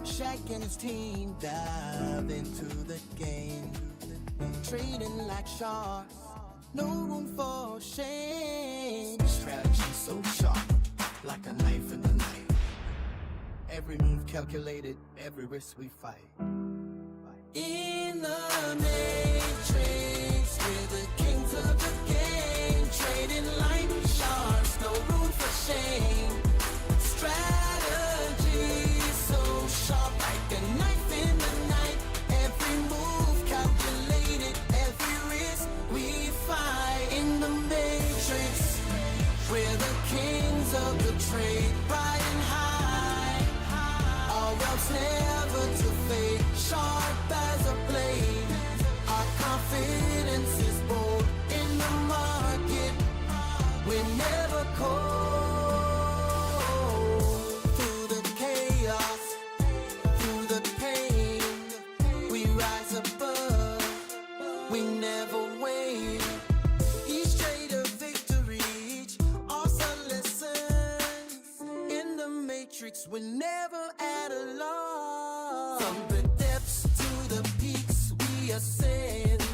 Shaq and his team dive into the game, trading like sharks, no room for shame. Strategy so sharp, like a knife in the night. Every move calculated, every risk we fight. In the matrix, we're the kings of the game, trading like sharks, no room for shame. Strategy so sharp, like a knife in the night. Every move calculated, every risk we fight. In the matrix, we're the kings of the trade, riding high. Our wealth's never to fade, sharp as a blade. Our confidence is bold in the market. We're never cold. Through the chaos, through the pain, we rise above. We never wane. Each trade a victory, each also lessons. In the matrix, we're never at a loss. From the depths to the peaks, we ascend.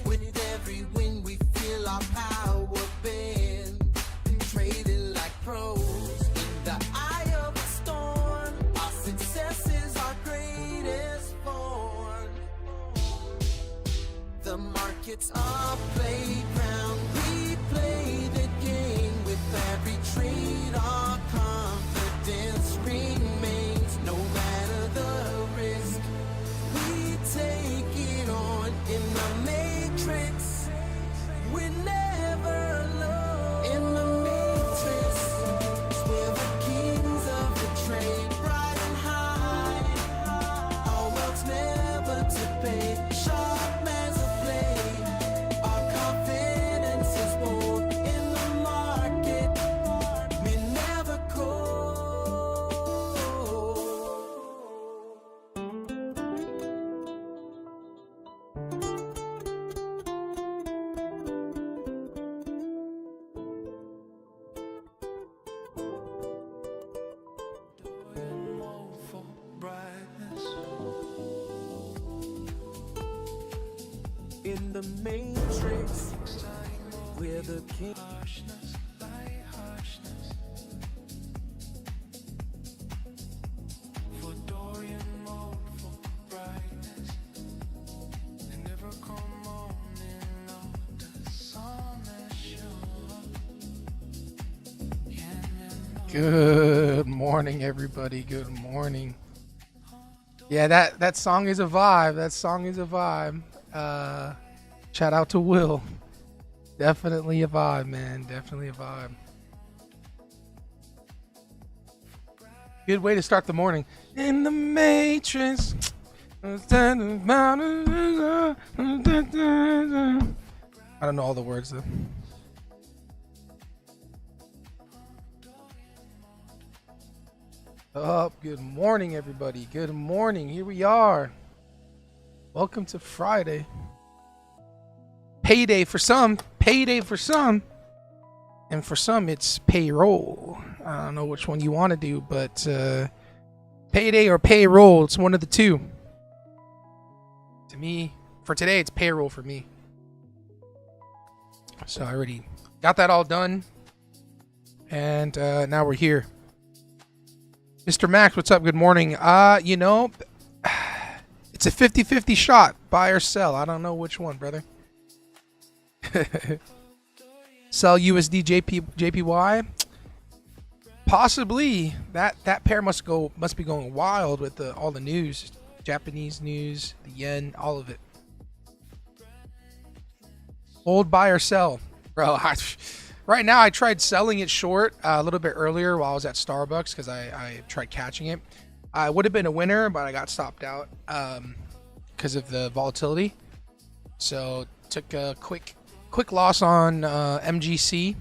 With every win, we feel our power bend. Traded like pros in the eye of a storm. Our success is our greatest form. The market's our playground. We play the game with every trade. Our confidence remains no matter the risk. We take it on in the matrix. We're never alone. In the matrix, we're the kings of the trade, riding high. Our wealth's never to pay, sharp as a blade. Our confidence is bold in the market. We're never cold. In the matrix, we're the king. Good morning, everybody. Good morning. Yeah, that song is a vibe. That song is a vibe. Shout out to Will. Definitely a vibe, man. Definitely a vibe. Good way to start the morning. In the Matrix. I don't know all the words though. Good morning, everybody. Good morning. Here we are. Welcome to Friday. Payday for some. Payday for some. And for some, it's payroll. I don't know which one you want to do, but payday or payroll, it's one of the two. To me, for today, it's payroll for me. So I already got that all done. And now we're here. Mr. Max, what's up? Good morning. You know, it's a 50-50 shot. Buy or sell. I don't know which one, brother. Sell USD JPY. Possibly. That pair must be going wild with all the news. Japanese news, the yen, all of it. Hold, buy or sell. Bro, right now I tried selling it short a little bit earlier while I was at Starbucks because I tried catching it. I would have been a winner, but I got stopped out because of the volatility. So took a quick loss on MGC.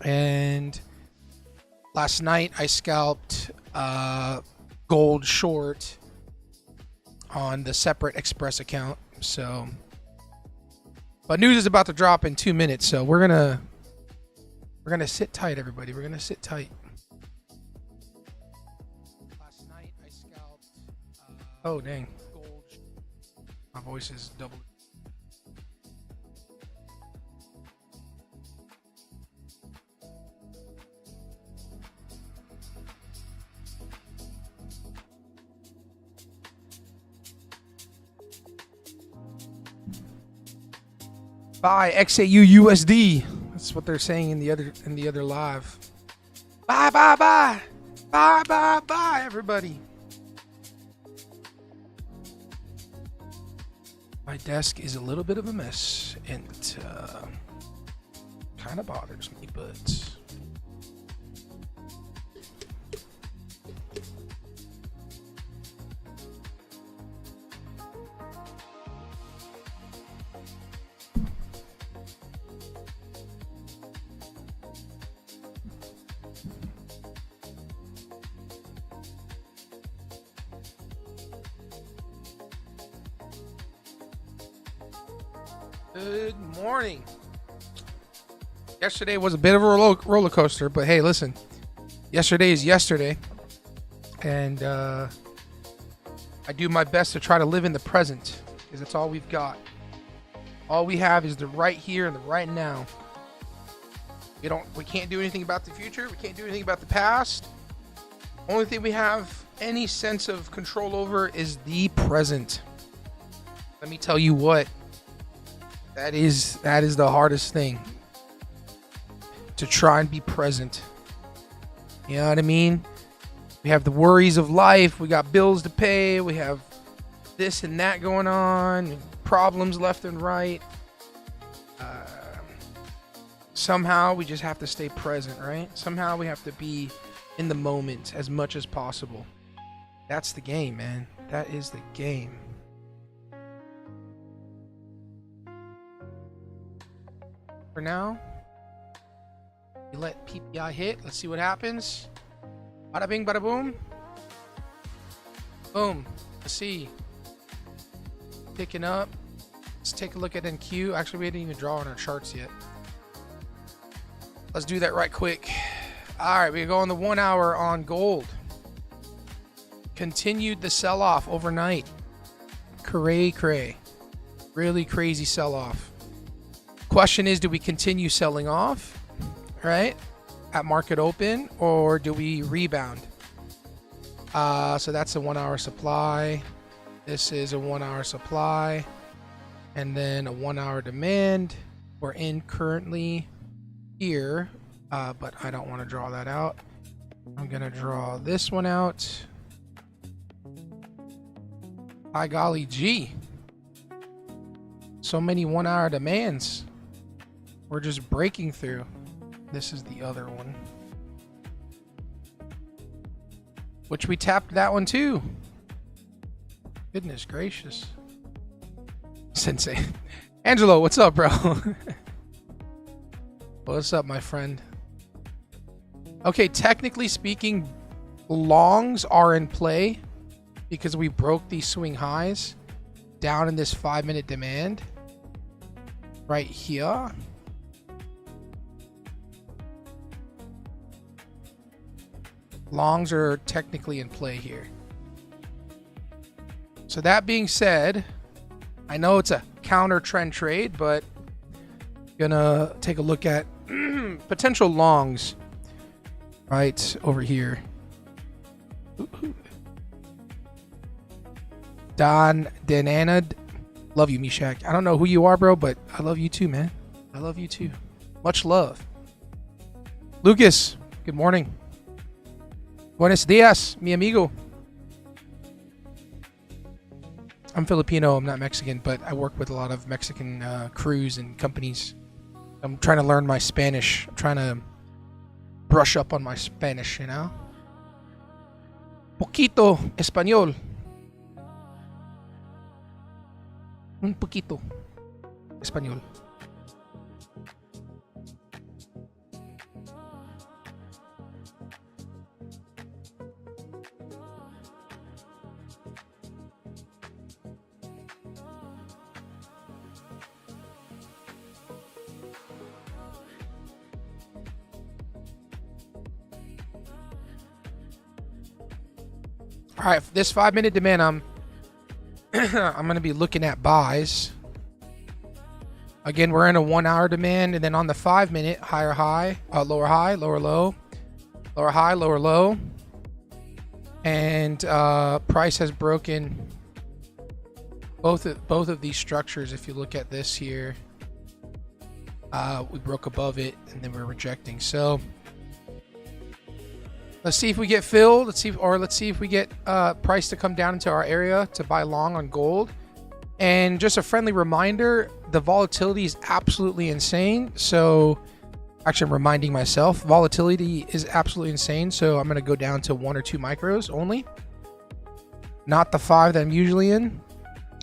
And last night I scalped gold short on the separate Express account. So, but news is about to drop in 2 minutes, so we're gonna sit tight, everybody. We're gonna sit tight. Last night I scalped. Oh dang! Gold. My voice is double. Buy XAU USD. That's what they're saying in the other live. Buy, everybody. My desk is a little bit of a mess, and it kind of bothers me, but. Good morning. Yesterday was a bit of a roller coaster, but hey, listen. Yesterday is yesterday, and I do my best to try to live in the present because that's all we've got. All we have is the right here and the right now. We can't do anything about the future. We can't do anything about the past. Only thing we have any sense of control over is the present. Let me tell you what. That is the hardest thing. To try and be present. You know what I mean? We have the worries of life. We got bills to pay. We have this and that going on. Problems left and right. Somehow we just have to stay present, right? Somehow we have to be in the moment as much as possible. That's the game, man. That is the game. For now, you let PPI hit. Let's see what happens. Bada bing, bada boom. Boom. Let's see. Picking up. Let's take a look at NQ. Actually, we didn't even draw on our charts yet. Let's do that right quick. All right, we go on the 1 hour on gold. Continued the sell-off overnight. Cray. Really crazy sell-off. Question is, do we continue selling off, right, at market open, or do we rebound? So that's a 1 hour supply. This is a 1 hour supply, and then a 1 hour demand. We're in currently here, but I don't want to draw that out. I'm gonna draw this one out. By golly gee. So many 1 hour demands. We're just breaking through. This is the other one. Which we tapped that one too. Goodness gracious. Sensei. Angelo, what's up, bro? What's up, my friend? Okay, technically speaking, longs are in play because we broke these swing highs down in this 5-minute demand right here. Longs are technically in play here. So that being said, I know it's a counter trend trade, but gonna take a look at potential longs right over here. Don Denanad, love you, Mishak. I don't know who you are, bro, but I love you too, man. I love you too. Much love. Lucas, good morning. Buenos dias, mi amigo. I'm Filipino, I'm not Mexican, but I work with a lot of Mexican crews and companies. I'm trying to learn my Spanish. I'm trying to brush up on my Spanish, you know? Poquito español. Un poquito español. All right, this 5-minute demand, I'm going to be looking at buys. Again, we're in a 1 hour demand, and then on the 5-minute, higher high, lower high, lower low, lower high, lower low, and price has broken both of these structures. If you look at this here, we broke above it, and then we're rejecting. So let's see if we get filled. Let's see if we get price to come down into our area to buy long on gold. And just a friendly reminder, the volatility is absolutely insane. So actually I'm reminding myself, volatility is absolutely insane. So I'm going to go down to 1 or 2 micros only, not the 5 that I'm usually in.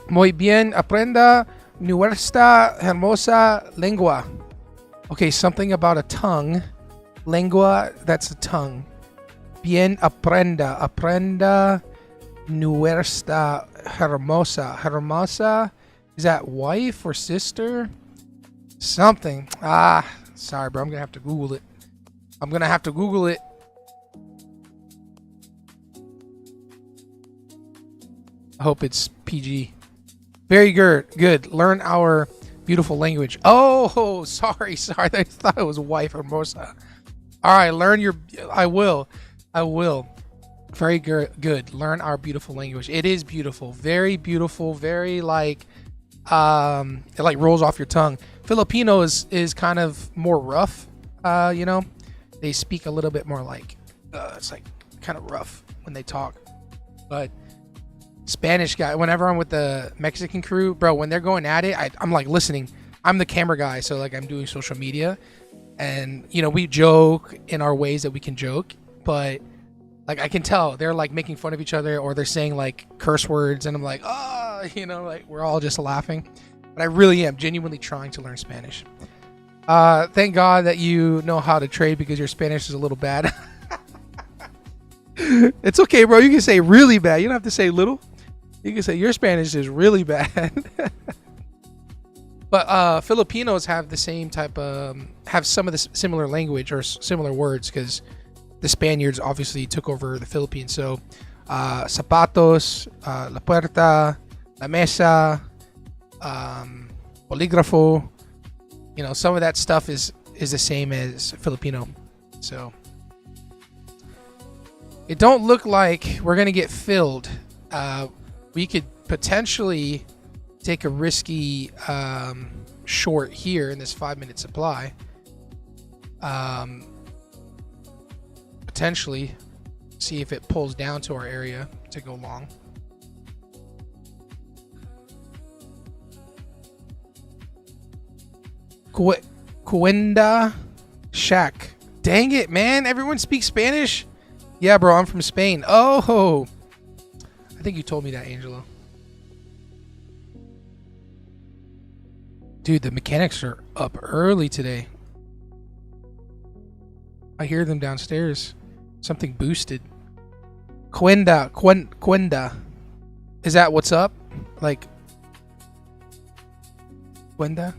Muy bien, aprenda nuestra hermosa lengua. Okay, something about a tongue. Lengua, that's a tongue. Bien aprenda. Aprenda nuestra hermosa. Hermosa, is that wife or sister? Something. Sorry, bro. I'm going to have to Google it. I hope it's PG. Very good. Learn our beautiful language. Oh, sorry. I thought it was wife hermosa. All right, I will. Very good. Learn our beautiful language. It is beautiful. Very beautiful. Very it like rolls off your tongue. Filipino is kind of more rough. They speak a little bit more like it's like kind of rough when they talk. But Spanish guy, whenever I'm with the Mexican crew, bro, when they're going at it, I'm like listening. I'm the camera guy, so like I'm doing social media, and we joke in our ways that we can joke, but like I can tell they're like making fun of each other, or they're saying like curse words, and I'm like, like we're all just laughing. But I really am genuinely trying to learn Spanish. Thank God that you know how to trade, because your Spanish is a little bad. It's okay, bro. You can say really bad. You don't have to say little. You can say your Spanish is really bad. But Filipinos have the same type of, have some of the similar language or similar words, because the Spaniards obviously took over the Philippines. So zapatos, la puerta, la mesa, bolígrafo, some of that stuff is the same as Filipino. So it don't look like we're going to get filled. We could potentially take a risky short here in this 5-minute supply. Potentially see if it pulls down to our area to go long. Cuenda Shack. Dang it, man. Everyone speaks Spanish? Yeah, bro. I'm from Spain. Oh. I think you told me that, Angelo. Dude, the mechanics are up early today. I hear them downstairs. Something boosted. Cuenda. Is that what's up? Like, Cuenda?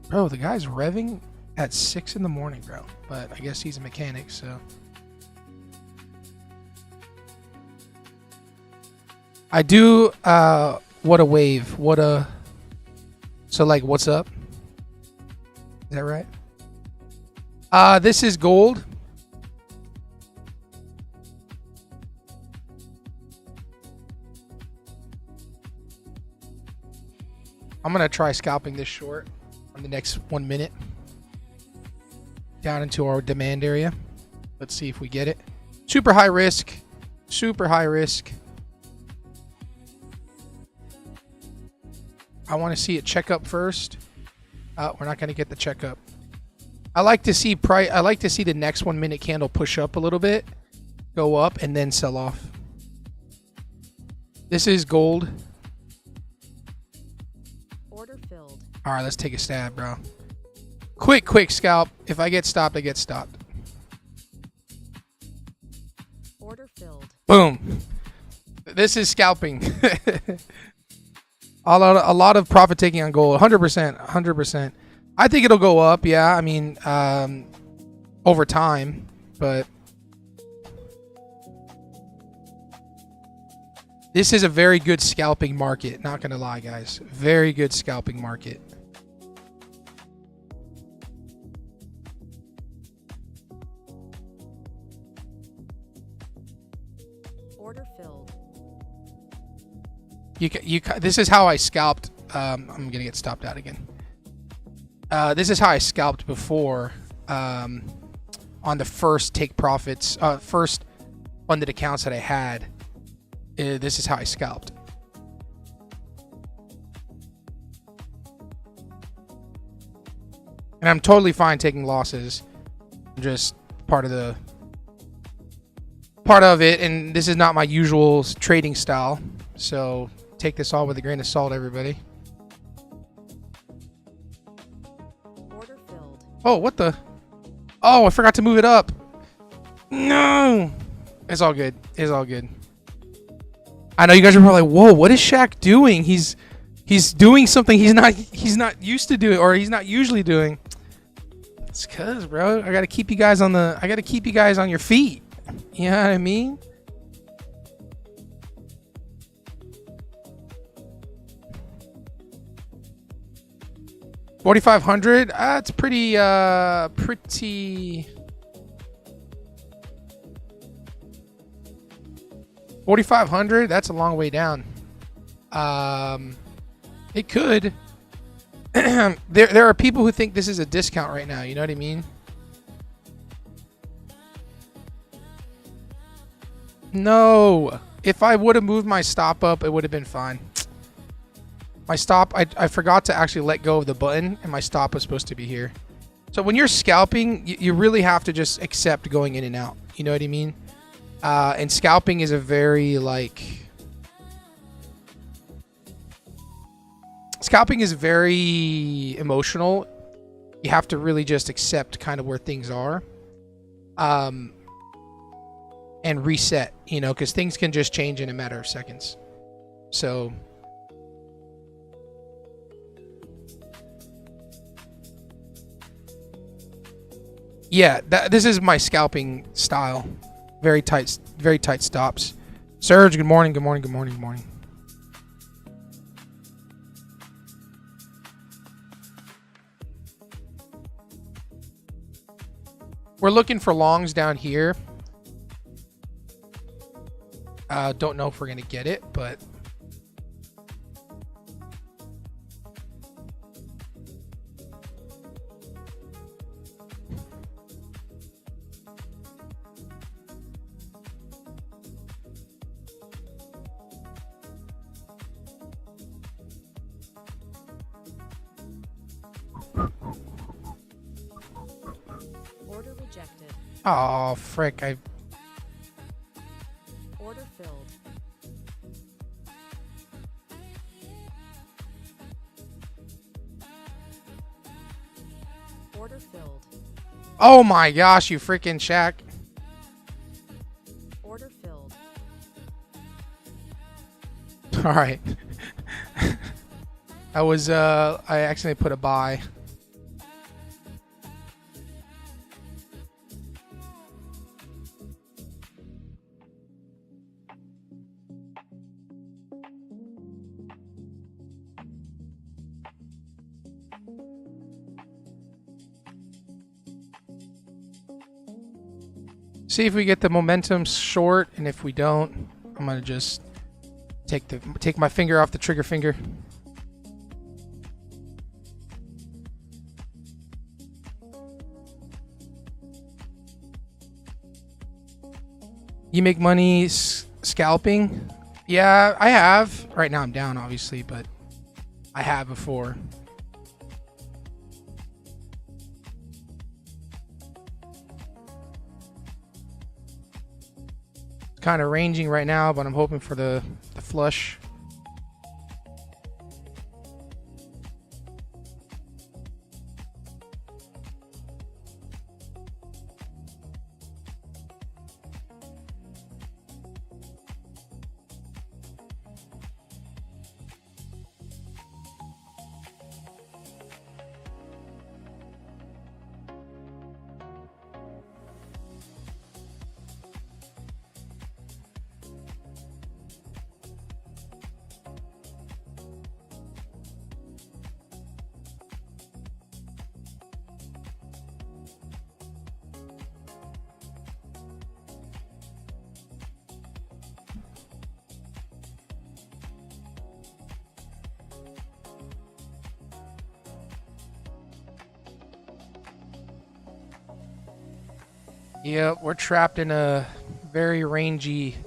Bro, the guy's revving at 6 in the morning, bro. But I guess he's a mechanic, so. I do, what a wave. So, like, what's up? Is that right? This is gold. I'm going to try scalping this short on the next 1 minute. Down into our demand area. Let's see if we get it. Super high risk. Super high risk. I want to see it check up first. We're not going to get the checkup. I like to see the next 1 minute candle push up a little bit, go up, and then sell off. This is gold. Order filled. All right, let's take a stab, bro. Quick scalp. If I get stopped, I get stopped. Order filled. Boom. This is scalping. A lot of profit taking on gold. 100%. I think it'll go up. Yeah, I mean, over time, but this is a very good scalping market. Not gonna lie, guys. Very good scalping market. Order filled. This is how I scalped. I'm gonna get stopped out again. This is how I scalped before on the first take profits, first funded accounts that I had. This is how I scalped. And I'm totally fine taking losses. I'm just part of it, and this is not my usual trading style. So take this all with a grain of salt, everybody. Order filled. Oh, what the? Oh, I forgot to move it up. No. It's all good. It's all good. I know you guys are probably like, whoa, what is Shaq doing? He's doing something he's not used to doing, or he's not usually doing. It's cause, bro, I gotta keep you guys on your feet. You know what I mean? $4,500. It's pretty. 4,500. That's a long way down. It could. There are people who think this is a discount right now. You know what I mean? No. If I would have moved my stop up, it would have been fine. My stop, I forgot to actually let go of the button, and my stop was supposed to be here. So when you're scalping, you really have to just accept going in and out. You know what I mean? And scalping is a very, scalping is very emotional. You have to really just accept kind of where things are. And reset, you know, because things can just change in a matter of seconds. So... yeah, this is my scalping style. Very tight stops. Serge, good morning. We're looking for longs down here. Don't know if we're gonna get it, but rejected. Oh, frick. Order filled. Order filled. Oh my gosh, you freaking Shaq. Order filled. All right. I accidentally put a buy. See if we get the momentum short, and if we don't, I'm gonna just take my finger off the trigger finger. You make money scalping? Yeah, I have. Right now I'm down, obviously, but I have before. Kind of ranging right now, but I'm hoping for the flush. Yep, we're trapped in a very rangy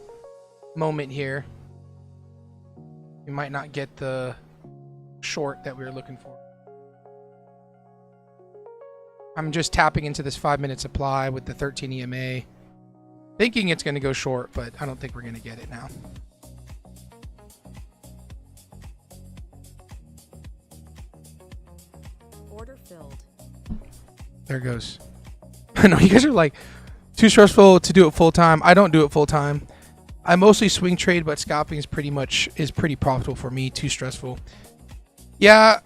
moment here. We might not get the short that we were looking for. I'm just tapping into this 5-minute supply with the 13 EMA, thinking it's going to go short, but I don't think we're going to get it now. Order filled. There it goes. I know you guys are like, too stressful to do it full time. I don't do it full time. I mostly swing trade, but scalping is pretty profitable for me. Too stressful. Yeah,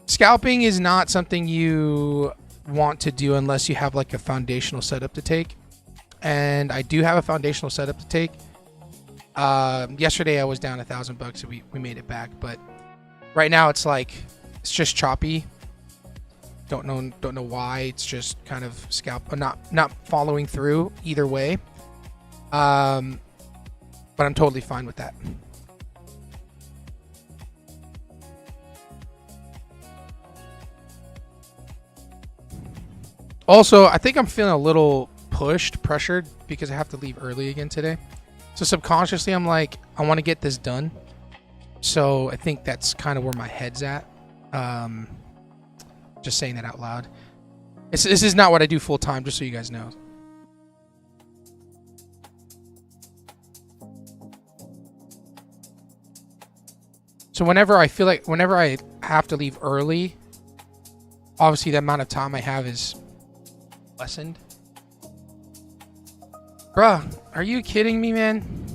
scalping is not something you want to do unless you have like a foundational setup to take. And I do have a foundational setup to take. Yesterday I was down $1,000, so we made it back. But right now it's just choppy. Don't know why. It's just kind of not following through either way. But I'm totally fine with that. Also, I think I'm feeling a little pressured because I have to leave early again today. So subconsciously, I'm like, I want to get this done. So I think that's kind of where my head's at. Just saying that out loud. This is not what I do full time, just so you guys know. So whenever I have to leave early, obviously the amount of time I have is lessened. Bruh, are you kidding me, man?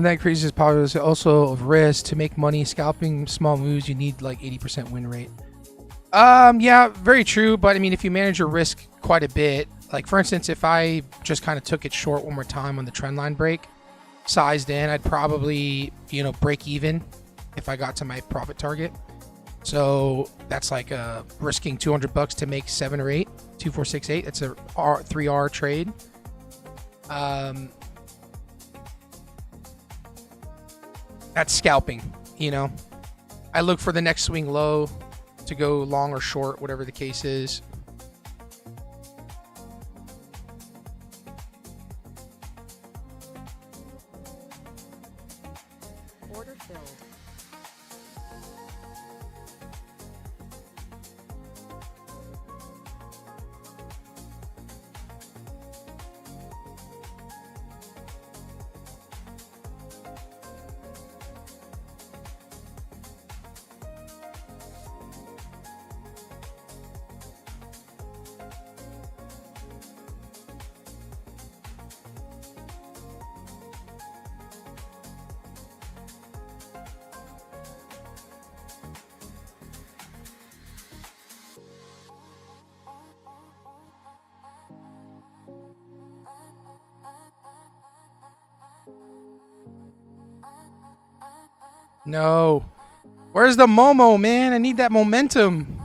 That increases probability also of risk. To make money scalping small moves, you need like 80% win rate. Yeah, very true. But I mean, if you manage your risk quite a bit, like for instance, if I just kind of took it short one more time on the trend line break, sized in, I'd probably, break even if I got to my profit target. So that's like risking $200 to make 7 or 8, 2, 4, 6, 8. It's a 3R trade. That's scalping, I look for the next swing low, to go long or short, whatever the case is. Order filled. No. Where's the Momo, man? I need that momentum.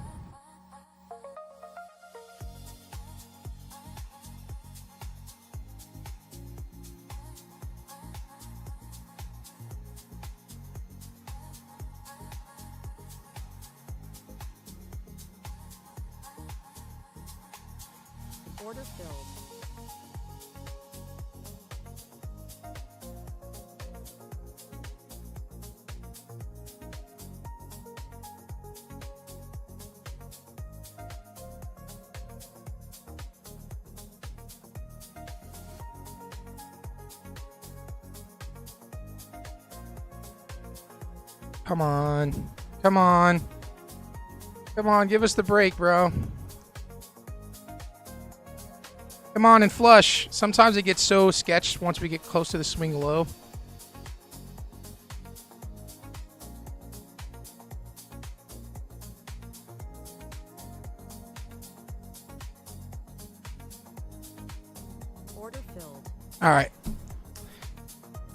Order filled. Come on. Come on. Come on, give us the break, bro. Come on and flush. Sometimes it gets so sketched once we get close to the swing low. Order filled. All right.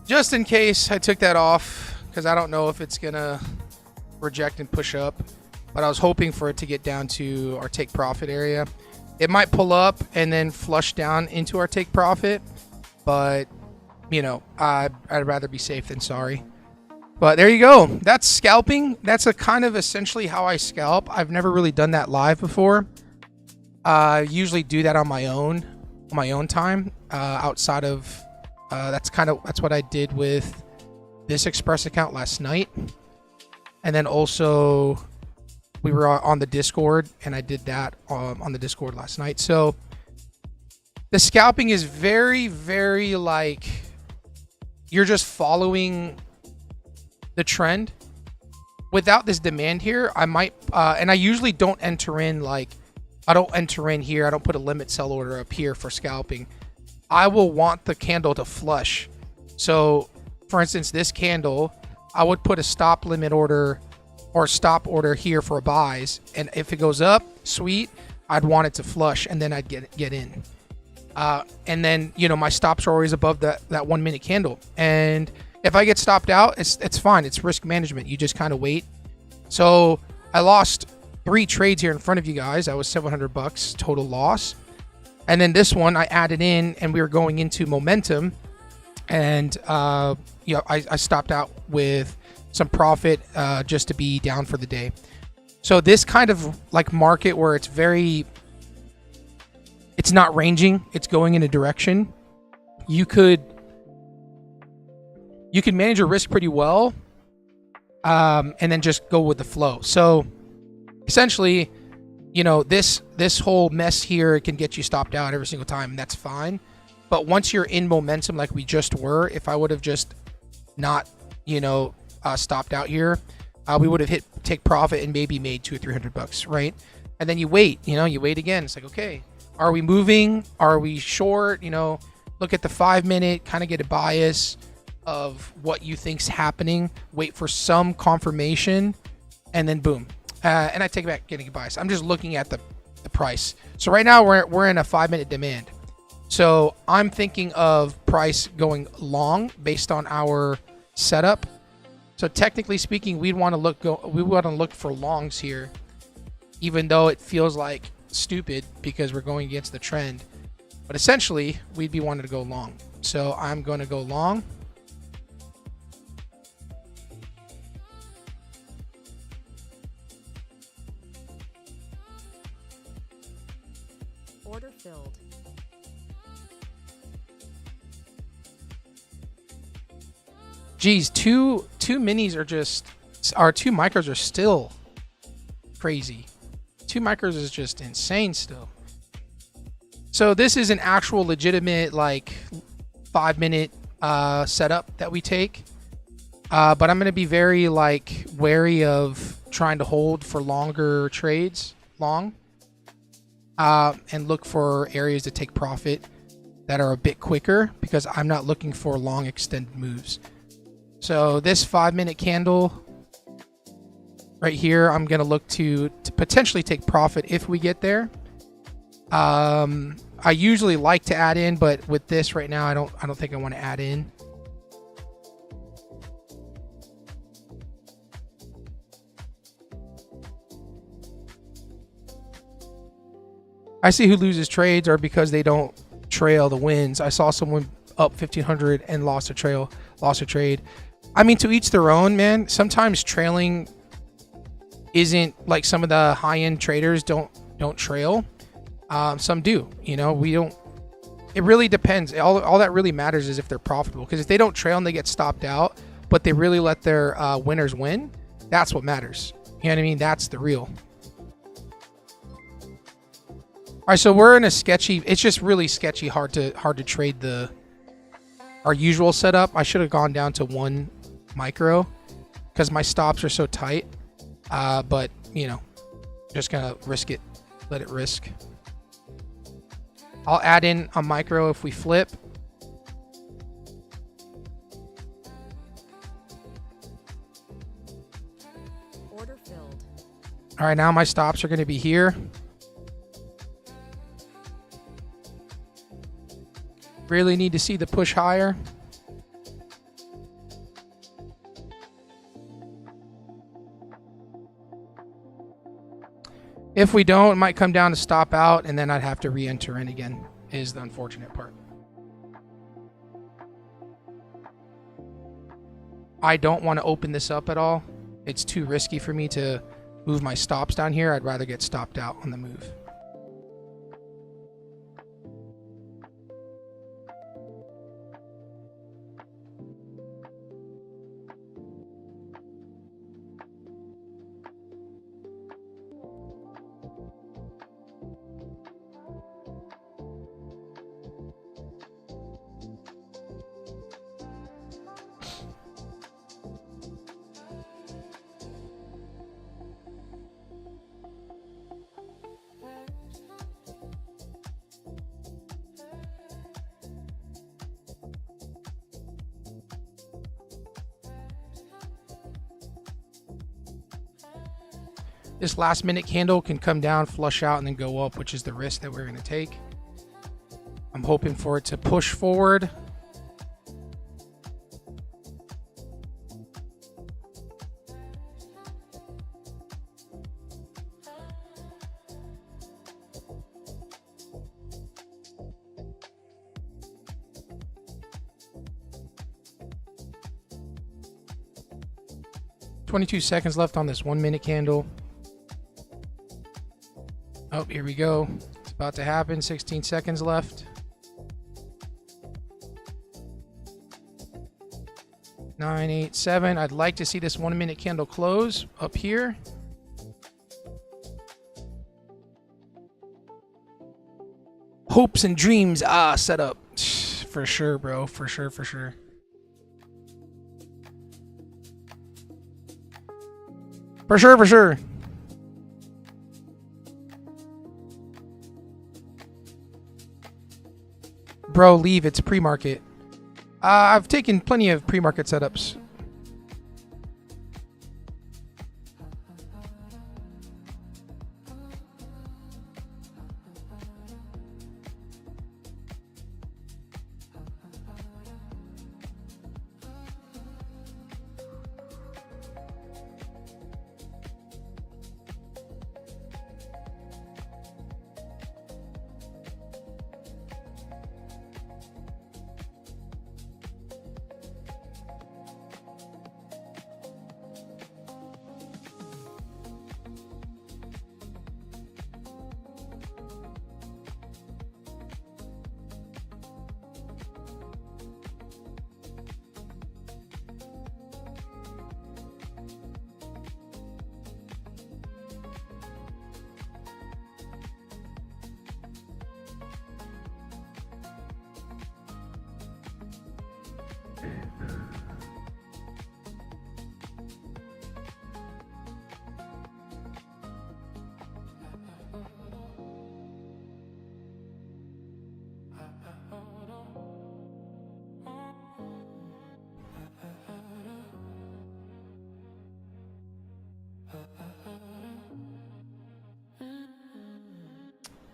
Just in case I took that off, because I don't know if it's going to reject and push up, but I was hoping for it to get down to our take profit area. It might pull up and then flush down into our take profit, but, you know, I'd rather be safe than sorry. But there you go. That's scalping. That's a kind of essentially how I scalp. I've never really done that live before. I usually do that on my own time, outside of, that's what I did with this Express account last night. And then also we were on the Discord, and I did that on the Discord last night. So the scalping is very, very like you're just following the trend. Without this demand here, I might, and I usually don't enter in like, I don't enter in here. I don't put a limit sell order up here for scalping. I will want the candle to flush. So for instance, this candle, I would put a stop limit order or stop order here for buys, and if it goes up, sweet, I'd want it to flush, and then I'd get in. And then, you know, my stops are always above that 1 minute candle, and if I get stopped out, it's fine. It's risk management. You just kind of wait. So I lost 3 trades here in front of you guys. I was $700 total loss, and then this one I added in, and we were going into momentum, and you know, I stopped out with some profit just to be down for the day. So this kind of like market where it's not ranging, it's going in a direction, you could manage your risk pretty well, and then just go with the flow. So essentially, you know, this whole mess here can get you stopped out every single time, and that's fine. But once you're in momentum like we just were, if I would have just not, you know, stopped out here, we would have hit take profit and maybe made $200 or $300, right? And then you wait, you know, you wait again. It's like, okay, are we moving? Are we short? You know, look at the 5 minute, kind of get a bias of what you think's happening. Wait for some confirmation, and then boom. And I take it back, getting a bias. I'm just looking at the price. So right now we're in a 5 minute demand. So I'm thinking of price going long based on our setup. So technically speaking, we want to look for longs here, even though it feels like stupid because we're going against the trend. But essentially, we'd be wanting to go long. So I'm going to go long. Order filled. Geez, two minis are just, our two micros are still crazy. Two micros is just insane still. So this is an actual legitimate like 5-minute setup that we take. But I'm going to be very like wary of trying to hold for longer trades and look for areas to take profit that are a bit quicker, because I'm not looking for long extended moves. So this 5-minute candle right here, I'm going to look to potentially take profit if we get there. I usually like to add in, but with this right now, I don't think I want to add in. I see who loses trades are because they don't trail the wins. I saw someone up 1,500 and lost a trade. I mean, to each their own, man. Sometimes trailing isn't like, some of the high-end traders don't trail. Some do. You know, we don't. It really depends. All that really matters is if they're profitable. Because if they don't trail and they get stopped out, but they really let their winners win, that's what matters. You know what I mean? That's the real. All right, so we're in a sketchy. It's just really sketchy. Hard to trade our usual setup. I should have gone down to 1 micro because my stops are so tight. But you know, just gonna risk it. Let it risk. I'll add in a micro if we flip. Order filled. All right, now my stops are going to be here. Really need to see the push higher. If we don't, it might come down to stop out, and then I'd have to re-enter in again, is the unfortunate part. I don't want to open this up at all. It's too risky for me to move my stops down here. I'd rather get stopped out on the move. This last minute candle can come down, flush out, and then go up, which is the risk that we're going to take. I'm hoping for it to push forward. "22 seconds left on this 1 minute candle." Oh, here we go. It's about to happen. 16 seconds left. 9, 8, 7. I'd like to see this 1 minute candle close up here. Hopes and dreams. Set up. For sure, bro. For sure, for sure. For sure, for sure. Bro, leave. It's pre-market. I've taken plenty of pre-market setups.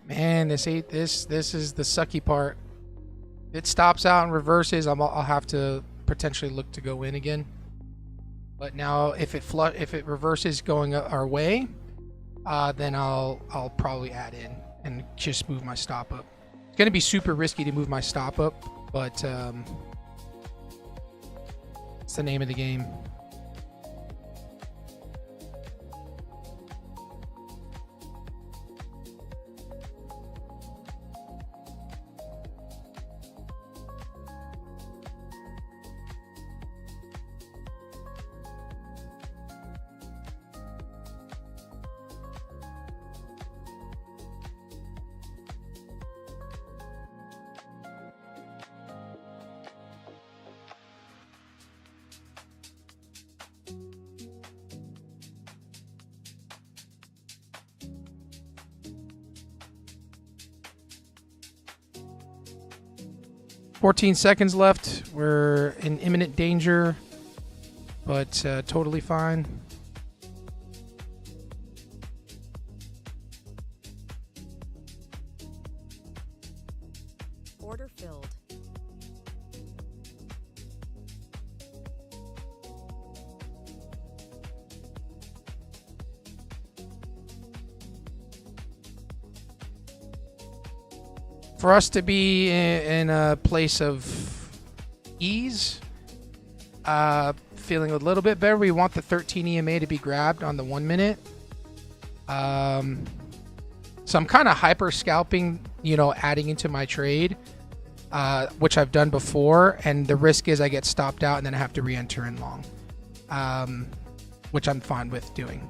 Man, this is the sucky part. It stops out and reverses. I'll have to potentially look to go in again. But now if it reverses going our way, then I'll probably add in and just move my stop up. It's gonna be super risky to move my stop up, but it's the name of the game. "14 seconds left. We're in imminent danger, but totally fine." Order filled. For us to be in a place of ease, feeling a little bit better, we want the 13 EMA to be grabbed on the 1 minute. So I'm kind of hyper scalping, adding into my trade, which I've done before, and the risk is I get stopped out and then I have to re-enter in long, which I'm fine with doing.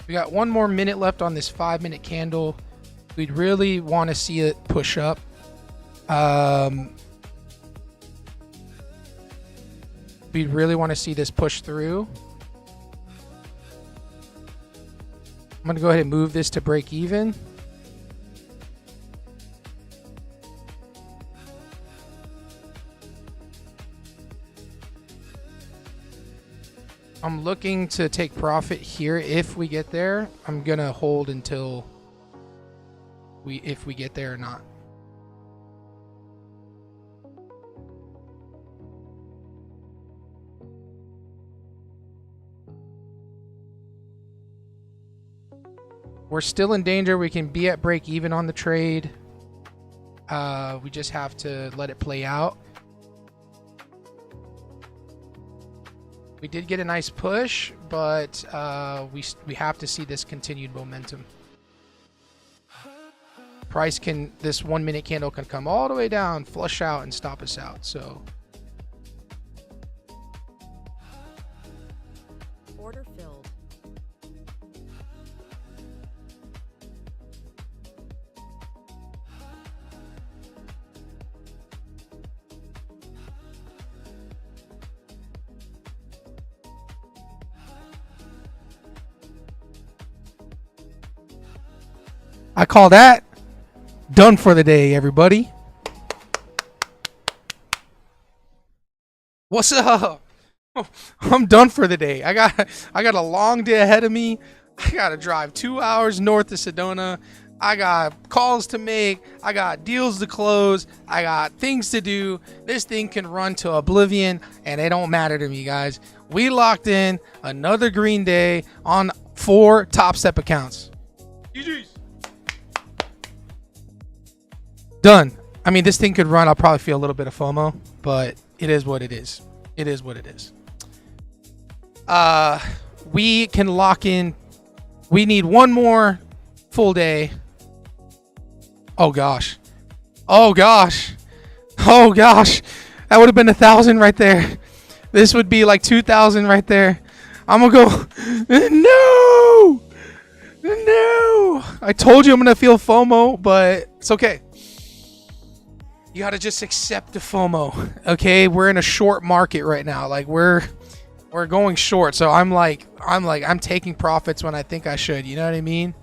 We got 1 more minute left on this 5-minute candle. We'd really want to see it push up. We'd really want to see this push through. I'm going to go ahead and move this to break even. I'm looking to take profit here if we get there. I'm gonna hold until if we get there or not. We're still in danger. We can be at break even on the trade. We just have to let it play out. We did get a nice push, but we have to see this continued momentum. This 1 minute candle can come all the way down, flush out, and stop us out. So Order filled. I call that done for the day, everybody. What's up? I'm done for the day. I got a long day ahead of me. I gotta drive 2 hours north of Sedona. I got calls to make. I got deals to close. I got things to do. This thing can run to oblivion, and it don't matter to me, guys. We locked in another green day on 4 TopStep accounts. GG's. Done. I mean, this thing could run. I'll probably feel a little bit of FOMO, but it is what it is. It is what it is. We can lock in. We need 1 more full day. Oh gosh. Oh gosh. Oh gosh. That would have been 1,000 right there. This would be like 2,000 right there. I'm gonna go. No. No. I told you I'm gonna feel FOMO, but it's okay. You gotta just accept the FOMO. Okay, we're in a short market right now. Like we're We're going short, so I'm taking profits when I think I should. You know what I mean?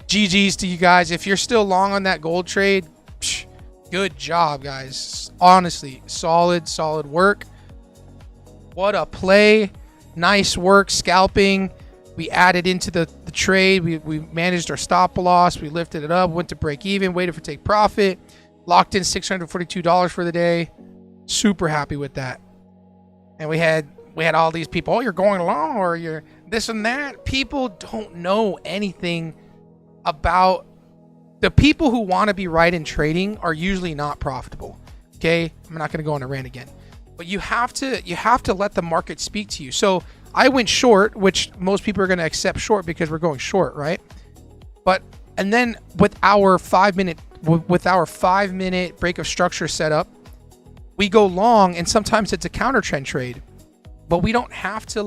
GG's to you guys. If you're still long on that gold trade, good job, guys. Honestly, solid work. What a play. Nice work scalping. We added into the trade. We managed our stop loss. We lifted it up, went to break even, waited for take profit, locked in $642 for the day. Super happy with that. And we had all these people, oh, you're going along or you're this and that. People don't know anything about the people who want to be right in trading are usually not profitable. Okay, I'm not going to go on a rant again, but you have to let the market speak to you. So I went short, which most people are going to accept short because we're going short, right? And then with our 5 minute break of structure set up, we go long, and sometimes it's a counter trend trade, but we don't have to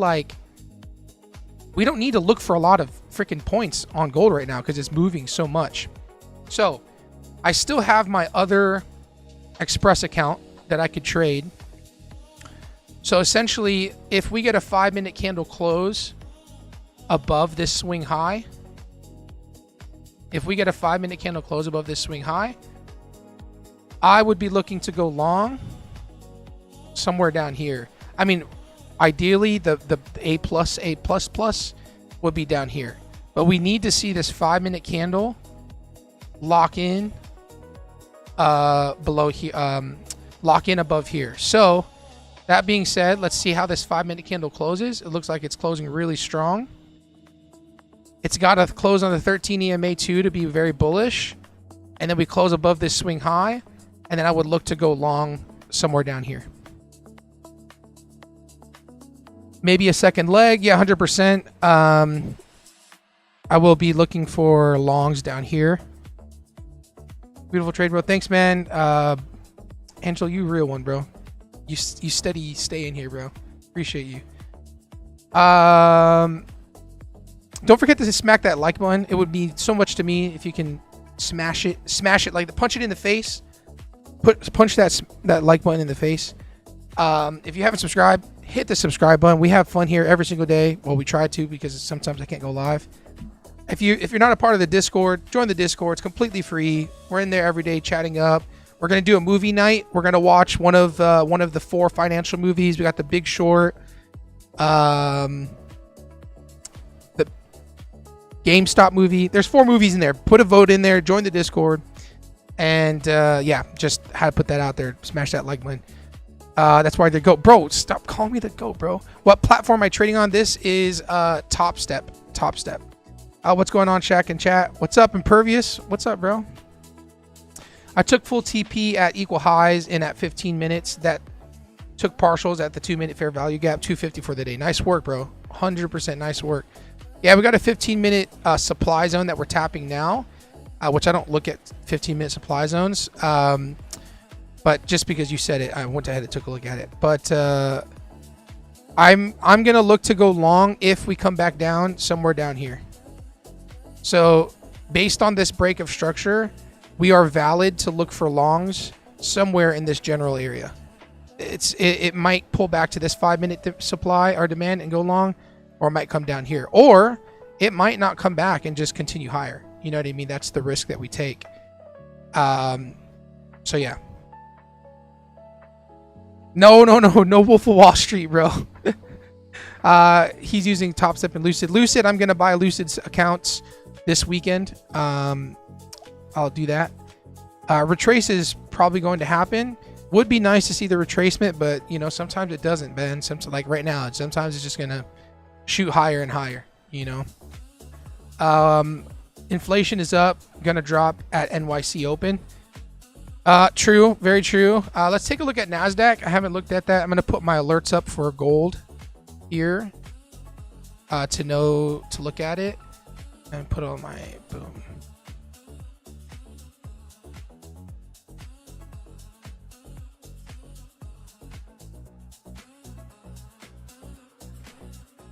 we don't need to look for a lot of freaking points on gold right now because it's moving so much. So I still have my other Express account that I could trade. So essentially, if we get a 5 minute candle close above this swing high, I would be looking to go long somewhere down here. I mean, ideally the A plus would be down here, but we need to see this 5 minute candle lock in below here, lock in above here. So that being said, let's see how this 5 minute candle closes. It looks like it's closing really strong. It's got to close on the 13 EMA too to be very bullish, and then we close above this swing high, and then I would look to go long somewhere down here. Maybe a second leg. Yeah, 100%. I will be looking for longs down here. Beautiful trade, bro. Thanks, man. Angel, you real one, bro. You steady stay in here, bro. Appreciate you. Don't forget to smack that like button. It would mean so much to me if you can smash it, like punch it in the face. Punch that like button in the face. If you haven't subscribed, hit the subscribe button. We have fun here every single day. Well, we try to, because sometimes I can't go live. If you're not a part of the Discord, join the Discord. It's completely free. We're in there every day chatting up. We're gonna do a movie night. We're gonna watch one of the 4 financial movies. We got The Big Short, the GameStop movie. There's 4 movies in there. Put a vote in there. Join the Discord, and yeah, just had to put that out there. Smash that like button. That's why they go, bro. Stop calling me the GOAT, bro. What platform am I trading on? This is TopStep. TopStep. What's going on, Shaq and chat? What's up, Impervious? What's up, bro? I took full TP at equal highs and at 15 minutes. That took partials at the 2 minute fair value gap, 250 for the day. Nice work, bro. 100% nice work. Yeah, we got a 15 minute supply zone that we're tapping now, which I don't look at 15 minute supply zones. But just because you said it, I went ahead and took a look at it. But I'm gonna look to go long if we come back down somewhere down here. So based on this break of structure, we are valid to look for longs somewhere in this general area. It might pull back to this 5 minute supply or demand and go long, or it might come down here, or it might not come back and just continue higher. You know what I mean? That's the risk that we take. So yeah. No Wolf of Wall Street, bro. He's using TopStep and Lucid. Lucid, I'm gonna buy Lucid's accounts this weekend. I'll do that. Retrace is probably going to happen. Would be nice to see the retracement, but you know, sometimes it doesn't, man. Sometimes, like right now, sometimes it's just gonna shoot higher and higher, you know. Inflation is up, gonna drop at NYC open. True, very true. Let's take a look at NASDAQ. I haven't looked at that. I'm gonna put my alerts up for gold here to look at it, and put on my boom.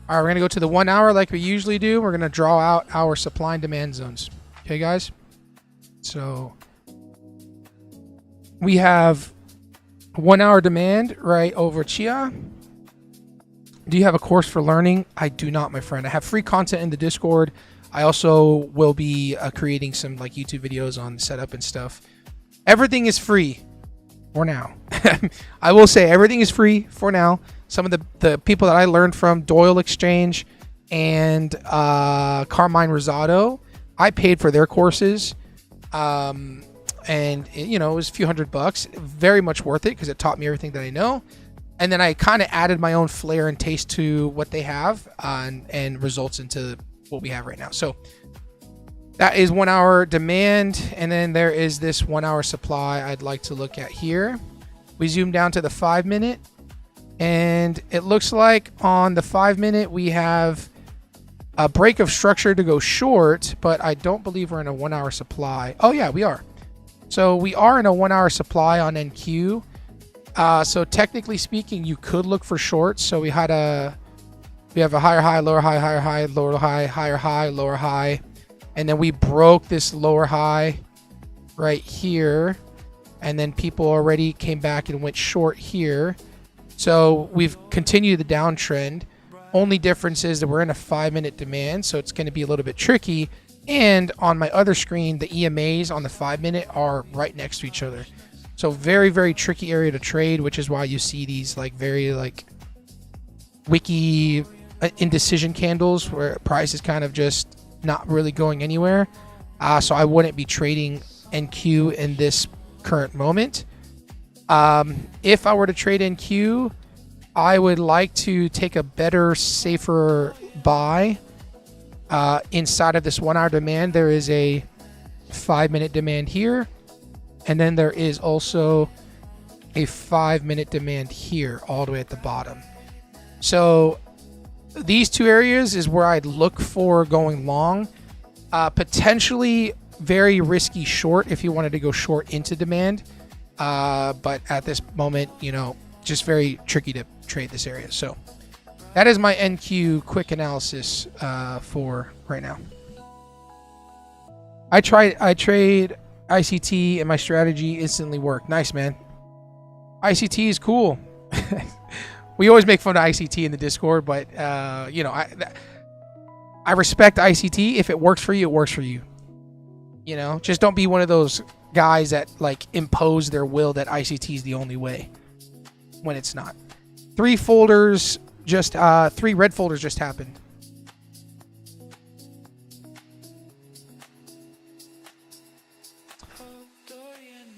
All right, we're going to go to the 1 hour like we usually do. We're going to draw out our supply and demand zones. Okay, guys? So we have 1 hour demand right over Chia. Do you have a course for learning? I do not, my friend. I have free content in the Discord. I also will be creating some like YouTube videos on setup and stuff. Everything is free for now. I will say everything is free for now. Some of the people that I learned from, Doyle Exchange and Carmine Rosado, I paid for their courses. And you know, it was a few $100. Very much worth it because it taught me everything that I know. And then I kind of added my own flair and taste to what they have, and results into what we have right now. So that is 1 hour demand. And then there is this 1 hour supply I'd like to look at here. We zoom down to the 5 minute, and it looks like on the 5 minute, we have a break of structure to go short, but I don't believe we're in a 1 hour supply. Oh yeah, we are. So we are in a 1 hour supply on NQ. So technically speaking, you could look for shorts. So we have a higher high, lower high, higher high, lower high, higher high, lower high. And then we broke this lower high right here. And then people already came back and went short here. So we've continued the downtrend. Only difference is that we're in a 5 minute demand. So it's going to be a little bit tricky. And on my other screen, the EMAs on the 5 minute are right next to each other. So very, very tricky area to trade, which is why you see these like very like wiki indecision candles where price is kind of just not really going anywhere. So I wouldn't be trading NQ in this current moment. If I were to trade NQ, I would like to take a better, safer buy. Inside of this 1 hour demand, there is a 5 minute demand here. And then there is also a 5 minute demand here all the way at the bottom. So these two areas is where I'd look for going long. Potentially very risky short if you wanted to go short into demand. But at this moment, you know, just very tricky to trade this area. So that is my NQ quick analysis for right now. I trade ICT and my strategy instantly worked. Nice, man. ICT is cool. We always make fun of ICT in the Discord, but you know, I respect ICT. If it works for you, it works for you. You know, just don't be one of those guys that like impose their will that ICT is the only way when it's not. 3 folders just 3 red folders just happened.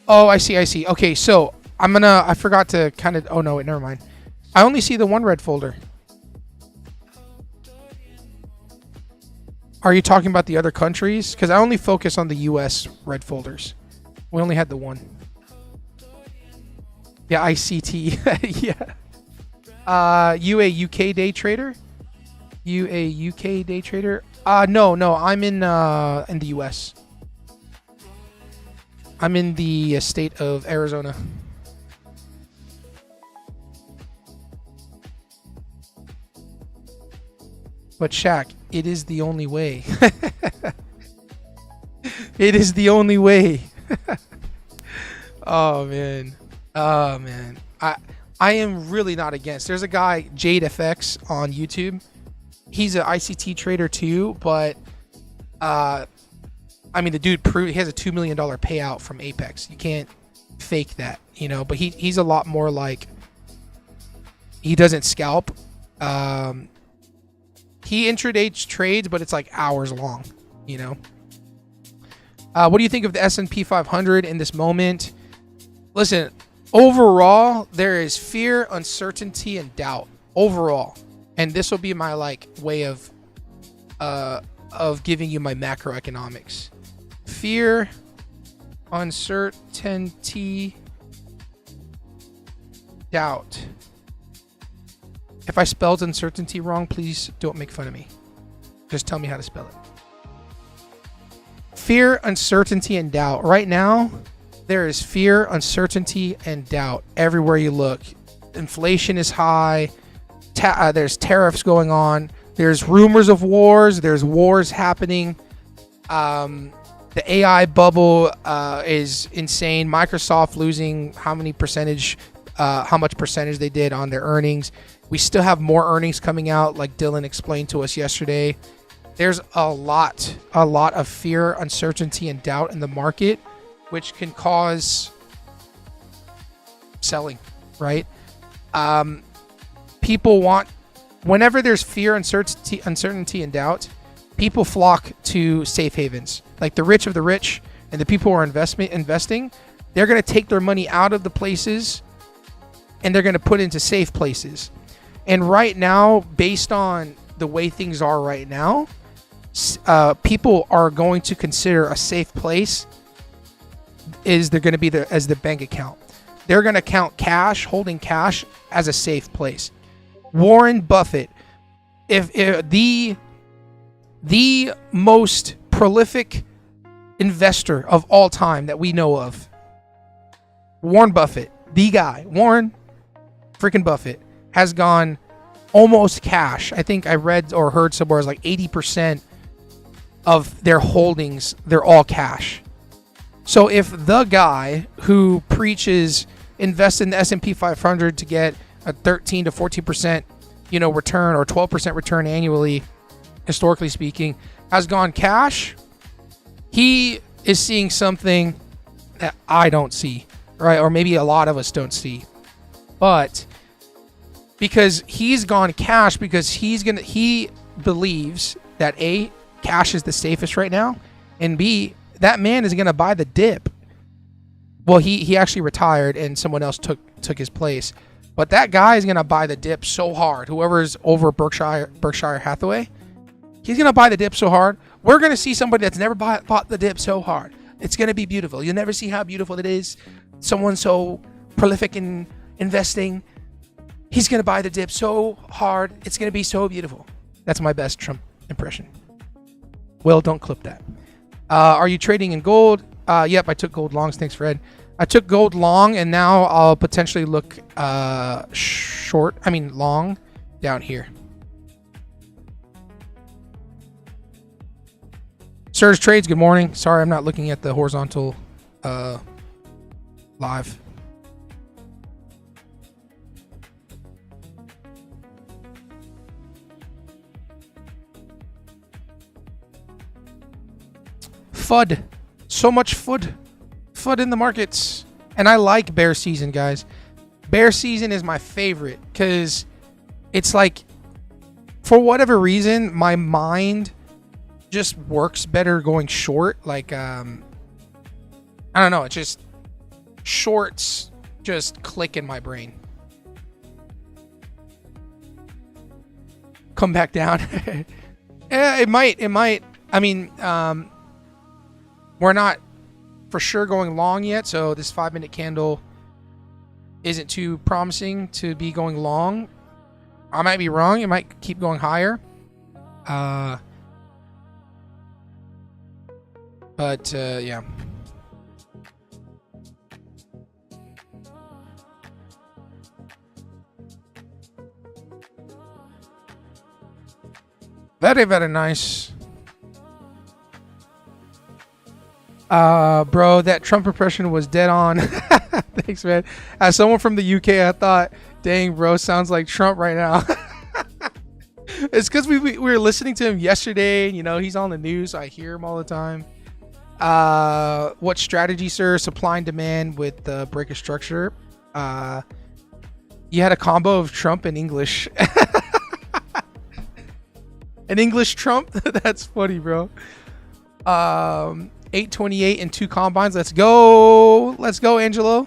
Oh, I see. Okay, so I forgot to kind of, oh no, wait, never mind. I only see the 1 red folder. Are you talking about the other countries? Because I only focus on the US red folders. We only had the 1. Yeah, ICT. Yeah. UA UK day trader? UA UK day trader? No, I'm in the US. I'm in the state of Arizona. But Shaq, it is the only way. It is the only way. Oh man. I am really not against. There's a guy, Jade FX on YouTube. He's an ICT trader too, but I mean, the dude he has a $2 million payout from Apex. You can't fake that, you know. But he's a lot more like, he doesn't scalp. He intraday trades, but it's like hours long, you know. What do you think of the S&P 500 in this moment? Listen, overall, there is fear, uncertainty, and doubt overall, and this will be my like way of giving you my macroeconomics. Fear, uncertainty, doubt. If I spelled uncertainty wrong, please don't make fun of me. Just tell me how to spell it. Fear, uncertainty, and doubt. Right now, there is fear, uncertainty, and doubt everywhere you look. Inflation is high. There's tariffs going on. There's rumors of wars. There's wars happening. The AI bubble is insane. Microsoft losing how much percentage they did on their earnings. We still have more earnings coming out, like Dylan explained to us yesterday. There's a lot of fear, uncertainty, and doubt in the market, which can cause selling, right? People want, whenever there's fear, uncertainty, and doubt, people flock to safe havens. Like the rich of the rich and the people who are investing, they're going to take their money out of the places and they're going to put into safe places. And right now, based on the way things are right now, people are going to consider a safe place they're going to be as the bank account. They're going to count cash, holding cash as a safe place. Warren Buffett, if the most prolific investor of all time that we know of, Warren Buffett, the guy, Warren freaking Buffett, has gone almost cash. I think I read or heard somewhere it's like 80% of their holdings, they're all cash. So if the guy who preaches invest in the S&P 500 to get a 13 to 14%, return, or 12% return annually, historically speaking, has gone cash, he is seeing something that I don't see, right? Or maybe a lot of us don't see. But because he's gone cash, because he believes that A, cash is the safest right now, and B, that man is going to buy the dip. Well, he actually retired and someone else took his place. But that guy is going to buy the dip so hard. Whoever's over Berkshire Hathaway, he's going to buy the dip so hard. We're going to see somebody that's never bought the dip so hard. It's going to be beautiful. You'll never see how beautiful it is. Someone so prolific in investing, he's going to buy the dip so hard. It's going to be so beautiful. That's my best Trump impression. Will, don't clip that. Are you trading in gold? Yep, I took gold longs. Thanks, Fred. I took gold long, and now I'll potentially look long down here. Surge Trades, good morning. Sorry, I'm not looking at the horizontal live. FUD. So much FUD in the markets. And I like bear season, guys. Bear season is my favorite because it's like, for whatever reason, my mind just works better going short. Like, I don't know. It's just shorts just click in my brain. Come back down. Yeah, it might. I mean, we're not for sure going long yet, so this 5-minute candle isn't too promising to be going long. I might be wrong. It might keep going higher. But yeah. Very, very nice. Bro, that Trump impression was dead on. Thanks, man. As someone from the UK, I thought, dang, bro, sounds like Trump right now. It's because we were listening to him yesterday. You know, he's on the news. So I hear him all the time. What strategy, sir? Supply and demand with the breaker structure. You had a combo of Trump and English. An English Trump? That's funny, bro. 828 and 2 combines. Let's go, Angelo.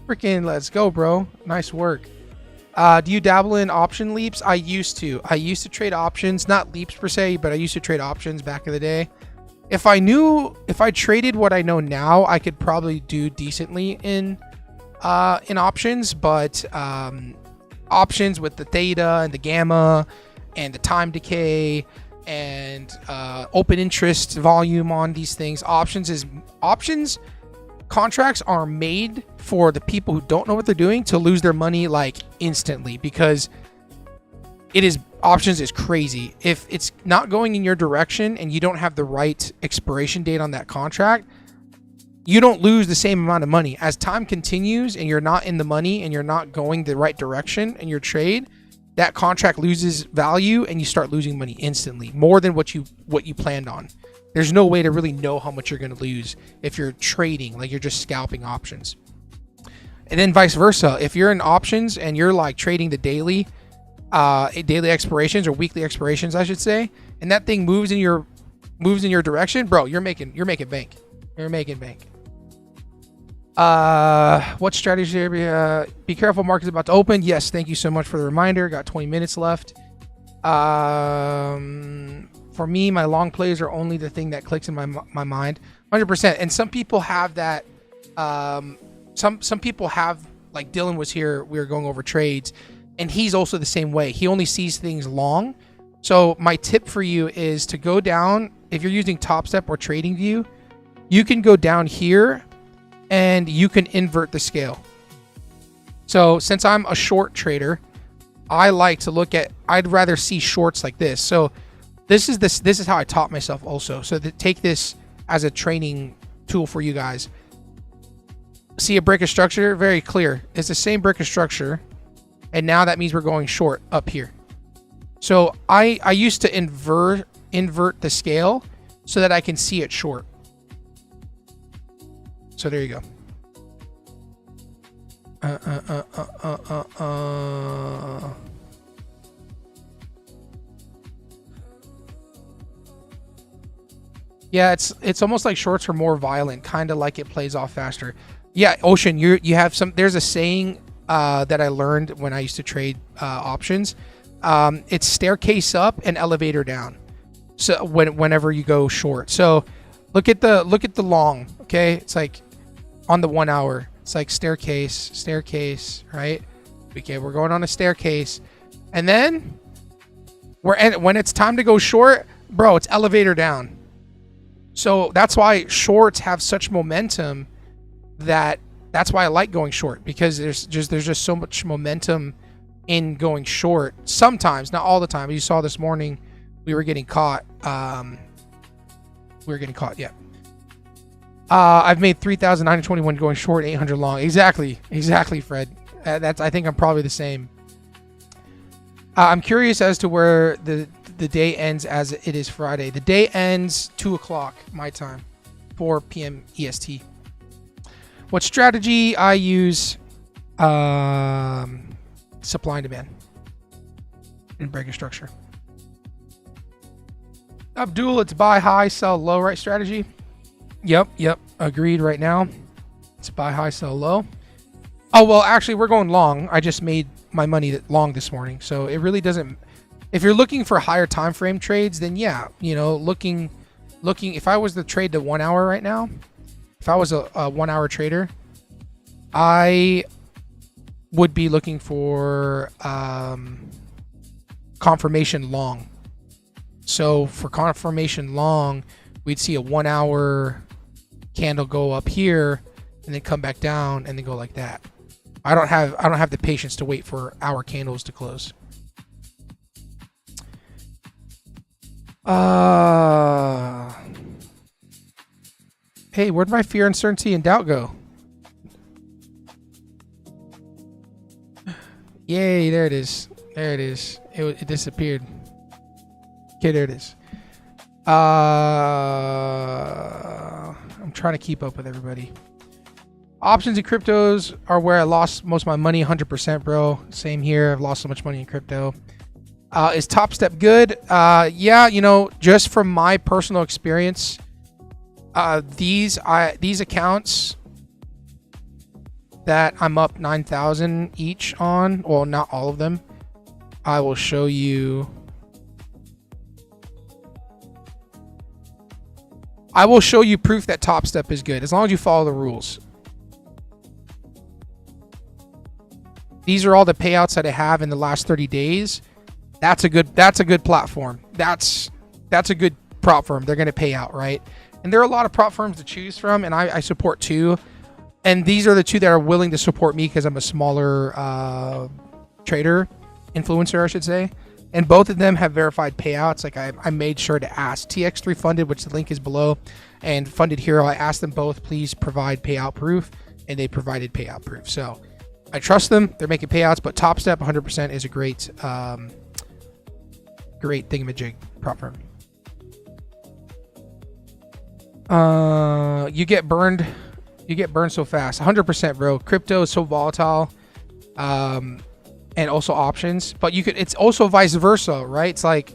Freaking let's go, bro. Nice work. Do you dabble in option leaps? I used to trade options, not leaps per se, but I used to trade options back in the day. If I traded what I know now, I could probably do decently in options, but options with the theta and the gamma and the time decay and open interest volume on these things. Options contracts are made for the people who don't know what they're doing to lose their money like instantly, because options is crazy. If it's not going in your direction and you don't have the right expiration date on that contract, you don't lose the same amount of money. As time continues and you're not in the money and you're not going the right direction in your trade, that contract loses value and you start losing money instantly, more than what you planned on. There's no way to really know how much you're going to lose if you're trading, like you're just scalping options. And then vice versa, if you're in options and you're like trading the daily expirations or weekly expirations, I should say, and that thing moves in your direction, bro, you're making bank. You're making bank. What strategy? Be careful, market's about to open. Yes, thank you so much for the reminder. Got 20 minutes left. For me, my long plays are only the thing that clicks in my mind, 100%. And some people have that. Some people have, like Dylan was here. We were going over trades, and he's also the same way. He only sees things long. So my tip for you is to go down. If you're using TopStep or TradingView, you can go down here and you can invert the scale. So since I'm a short trader, I like to look at, I'd rather see shorts like this. So this is how I taught myself also. So take this as a training tool for you guys. See a break of structure, very clear. It's the same break of structure. And now that means we're going short up here. So I used to invert the scale so that I can see it short. So there you go. Yeah, it's almost like shorts are more violent, kind of like it plays off faster. Yeah, Ocean, you have some. There's a saying that I learned when I used to trade options. It's staircase up and elevator down. So whenever you go short, so look at the long. Okay, it's like on the 1 hour. It's like staircase, right? Okay, we're going on a staircase, and then when it's time to go short, bro, it's elevator down. So that's why shorts have such momentum. That's why I like going short, because there's just so much momentum in going short. Sometimes, not all the time. You saw this morning, we were getting caught. Yeah. I've made 3,921 going short, 800 long. Exactly, Fred. I think I'm probably the same. I'm curious as to where the day ends, as it is Friday. The day ends 2 o'clock my time, 4 p.m. EST. What strategy I use? Supply and demand and breaking structure. Abdul, it's buy high, sell low, right strategy? Yep. Agreed right now. It's buy high, sell low. Oh, well, actually, we're going long. I just made my money long this morning. So it really doesn't. If you're looking for higher time frame trades, then yeah, looking. If I was to trade the 1 hour right now, if I was a 1 hour trader, I would be looking for confirmation long. So for confirmation long, we'd see a 1 hour candle go up here and then come back down and then go like that. I don't have the patience to wait for hour candles to close. Hey, where'd my fear, uncertainty, and doubt go? Yay, there it is. It disappeared. Okay, there it is. I'm trying to keep up with everybody. Options and cryptos are where I lost most of my money, 100%, bro. Same here. I've lost so much money in crypto. Is TopStep good? Yeah, just from my personal experience, these accounts that I'm up 9,000 each on, well, not all of them. I will show you. I will show you proof that TopStep is good as long as you follow the rules. These are all the payouts that I have in the last 30 days. That's a good platform. That's a good prop firm. They're going to pay out, right? And there are a lot of prop firms to choose from, and I support two. And these are the two that are willing to support me because I'm a smaller trader, influencer, I should say. And both of them have verified payouts. Like I made sure to ask. TX3 Funded, which the link is below, and Funded Hero, I asked them both, please provide payout proof, and they provided payout proof. So I trust them. They're making payouts, but TopStep 100% is a great, great thingamajig prop firm. You get burned. You get burned so fast. 100%, bro. Crypto is so volatile, and also options. But you could. It's also vice versa, right? It's like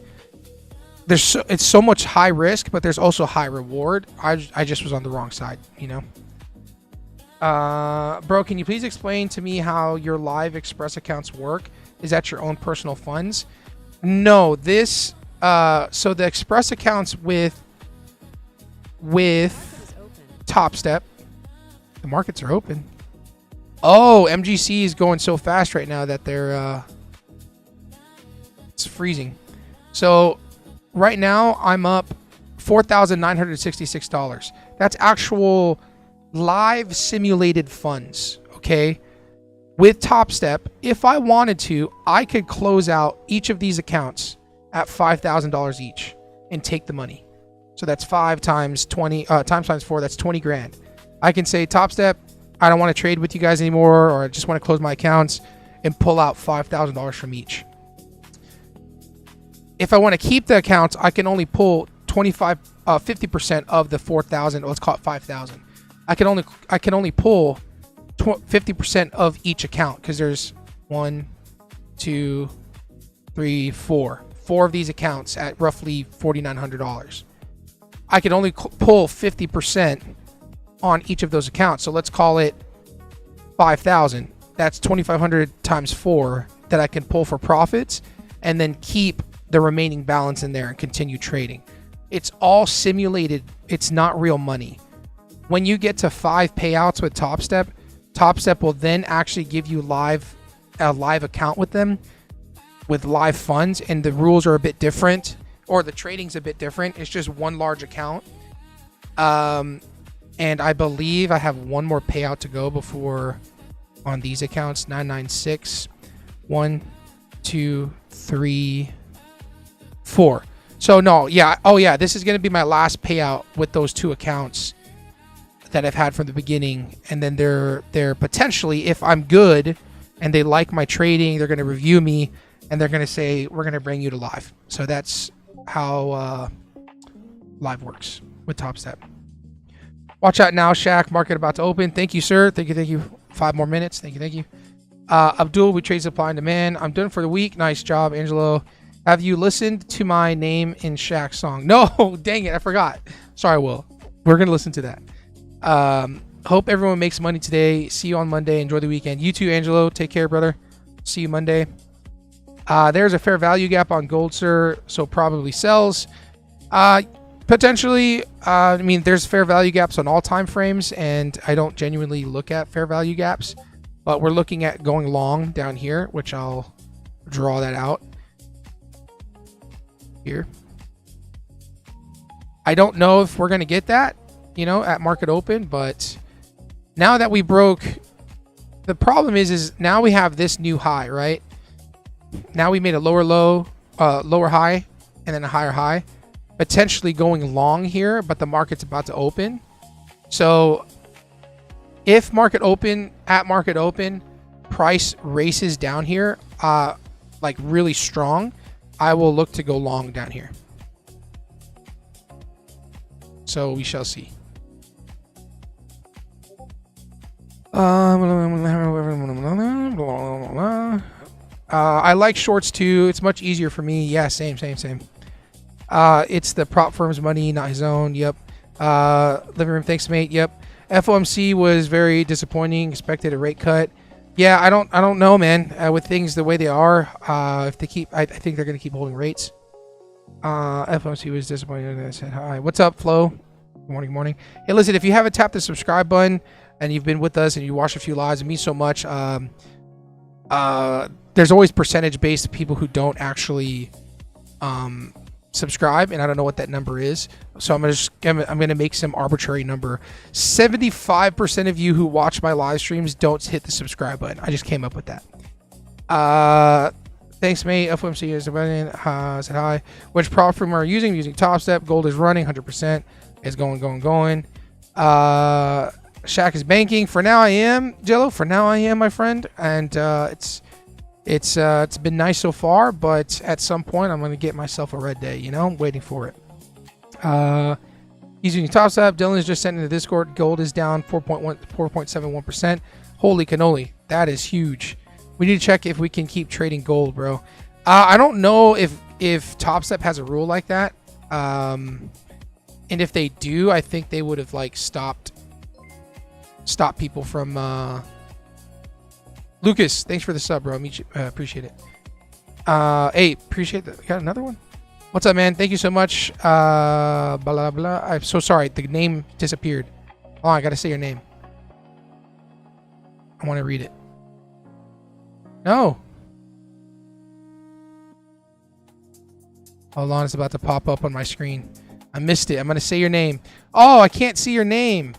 it's so much high risk, but there's also high reward. I just was on the wrong side, you know. Bro, can you please explain to me how your live Express accounts work? Is that your own personal funds? No, this so the Express accounts with TopStep, the markets are open. Oh, MGC is going so fast right now that they're it's freezing. So right now I'm up $4,966. That's actual live simulated funds, okay? With TopStep, if I wanted to, I could close out each of these accounts at $5,000 each and take the money. So that's 5 times 20 times 4, that's 20 grand. I can say, TopStep, I don't want to trade with you guys anymore, or I just want to close my accounts, and pull out $5,000 from each. If I want to keep the accounts, I can only pull 50% of the 4,000, let's call it 5,000. I can only pull 50% of each account, because there's 1, 2, 3, 4 of these accounts at roughly $4,900. I can only pull 50% on each of those accounts. So let's call it 5,000. That's 2,500 times 4 that I can pull for profits, and then keep the remaining balance in there and continue trading. It's all simulated. It's not real money. When you get to 5 payouts with TopStep, TopStep will then actually give you a live account with them with live funds, and the rules are a bit different, or the trading's a bit different. It's just one large account. And I believe I have one more payout to go before on these accounts. 996, 1, 2, 3, 4. So no, yeah. Oh yeah, this is going to be my last payout with those 2 accounts that I've had from the beginning. And then they're potentially, if I'm good and they like my trading, they're going to review me and they're going to say, we're going to bring you to live. So that's how live works with TopStep. Watch out now, Shaq. Market about to open. Thank you, sir. Thank you. 5 more minutes. Thank you. Abdul, we trade supply and demand. I'm done for the week. Nice job, Angelo. Have you listened to my name in Shaq's song? No, dang it. I forgot. Sorry, Will. We're going to listen to that. Hope everyone makes money today. See you on Monday. Enjoy the weekend. You too, Angelo. Take care, brother. See you Monday. There's a fair value gap on gold, sir. So probably sells. Potentially. I mean, there's fair value gaps on all time frames, and I don't genuinely look at fair value gaps, but we're looking at going long down here, which I'll draw that out here. I don't know if we're going to get that, at market open, but now that we broke, the problem is now we have this new high, right? Now we made a lower low, lower high, and then a higher high, potentially going long here, but the market's about to open. So if at market open, price races down here, like really strong, I will look to go long down here. So we shall see. I like shorts too. It's much easier for me. Yeah, same. It's the prop firm's money, not his own. Yep. Living room, thanks, mate. Yep. FOMC was very disappointing. Expected a rate cut. Yeah, I don't know, man. With things the way they are, if they keep, I think they're gonna keep holding rates. FOMC was disappointing. I said hi. What's up, Flo? Morning. Hey, listen, if you haven't tapped the subscribe button and you've been with us and you watched a few lives, it means so much. There's always percentage based people who don't actually subscribe, and I don't know what that number is, so I'm gonna make some arbitrary number. 75% of you who watch my live streams don't hit the subscribe button. I just came up with that. Thanks, mate. FOMC is said hi. Which prop firm are you using? I'm using TopStep. Gold is running 100%. It's going. Shaq is banking. For now, I am Jello. For now, I am, my friend, and it's been nice so far. But at some point, I'm gonna get myself a red day. You know, I'm waiting for it. He's using TopStep. Dylan is just sent into Discord. Gold is down 4.71%. Holy cannoli, that is huge. We need to check if we can keep trading gold, bro. I don't know if TopStep has a rule like that. And if they do, I think they would have like stopped people from. Lucas, thanks for the sub, bro. Appreciate it. Hey, appreciate that. Got another one. What's up, man? Thank you so much. Blah blah. I'm so sorry. The name disappeared. Oh, I gotta say your name. I want to read it. No. Hold on, it's about to pop up on my screen. I missed it. I'm gonna say your name. Oh, I can't see your name.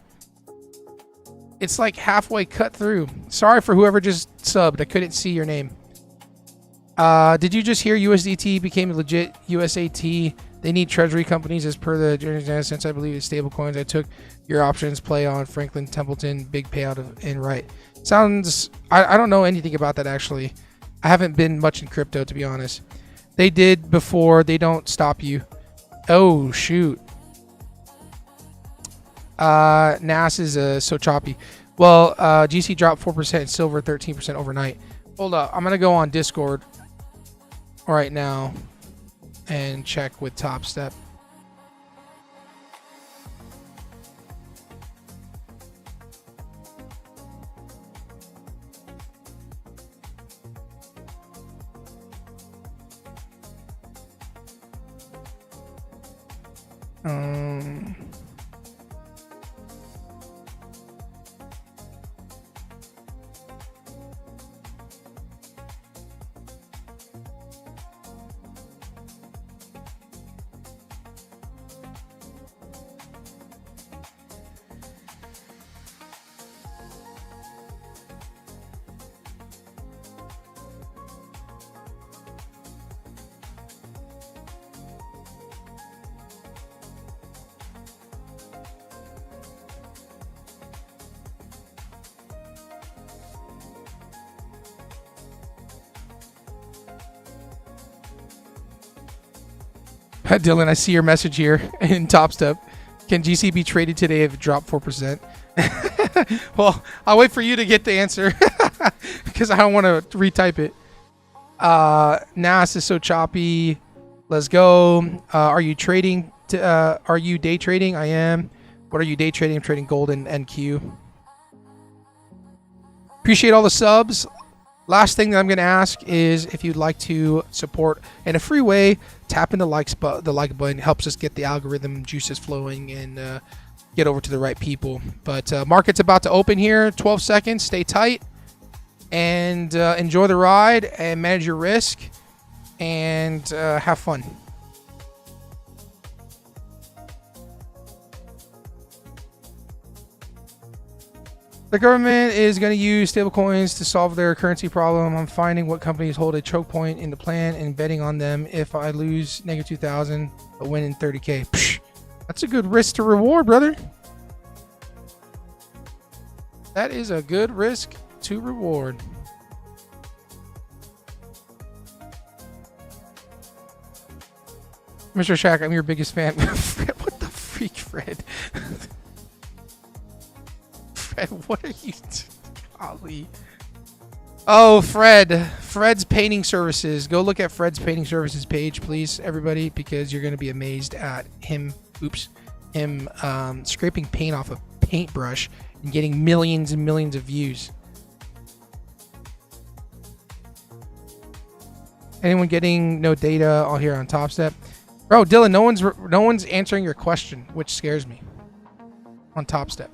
It's like halfway cut through. Sorry for whoever just subbed. I couldn't see your name. Did you just hear USDT became legit USAT? They need treasury companies as per the since I believe it's stable coins. I took your options play on Franklin Templeton, big payout in right. Sounds, I don't know anything about that actually. I haven't been much in crypto to be honest. They did before, they don't stop you. Oh shoot. NAS is so choppy. Well, GC dropped 4%, silver 13% overnight. Hold up, I'm gonna go on Discord right now and check with TopStep. Dylan, I see your message here in TopStep. Can GC be traded today if it dropped 4%? Well, I'll wait for you to get the answer because I don't want to retype it. NAS is so choppy. Let's go. Are you trading? Are you day trading? I am. What are you day trading? I'm trading gold and NQ. Appreciate all the subs. Last thing that I'm going to ask is if you'd like to support in a free way, tap in the like button. It helps us get the algorithm juices flowing and get over to the right people. But market's about to open here. 12 seconds. Stay tight and enjoy the ride and manage your risk and have fun. The government is going to use stablecoins to solve their currency problem. I'm finding what companies hold a choke point in the plan and betting on them. If I lose negative 2,000, but win in 30K. Psh, that's a good risk to reward, brother. That is a good risk to reward. Mr. Shaq, I'm your biggest fan. What the freak, Fred? What are you golly. Oh, Fred's painting services. Go look at Fred's painting services page, please, everybody, because you're going to be amazed at him scraping paint off a paintbrush and getting millions and millions of views. Anyone getting no data all here on TopStep? Bro, Dylan, no one's answering your question, which scares me. On TopStep.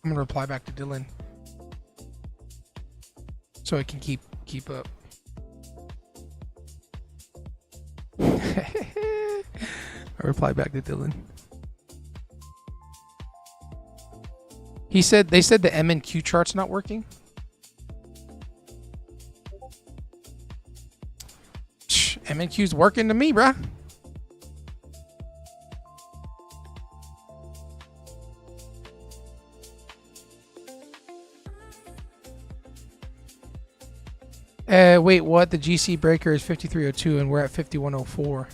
I'm gonna reply back to Dylan so I can keep up. I reply back to Dylan. They said the M and Q chart's not working. M and Q's working to me, bruh. Wait, what? The GC breaker is 5302 and we're at 5104.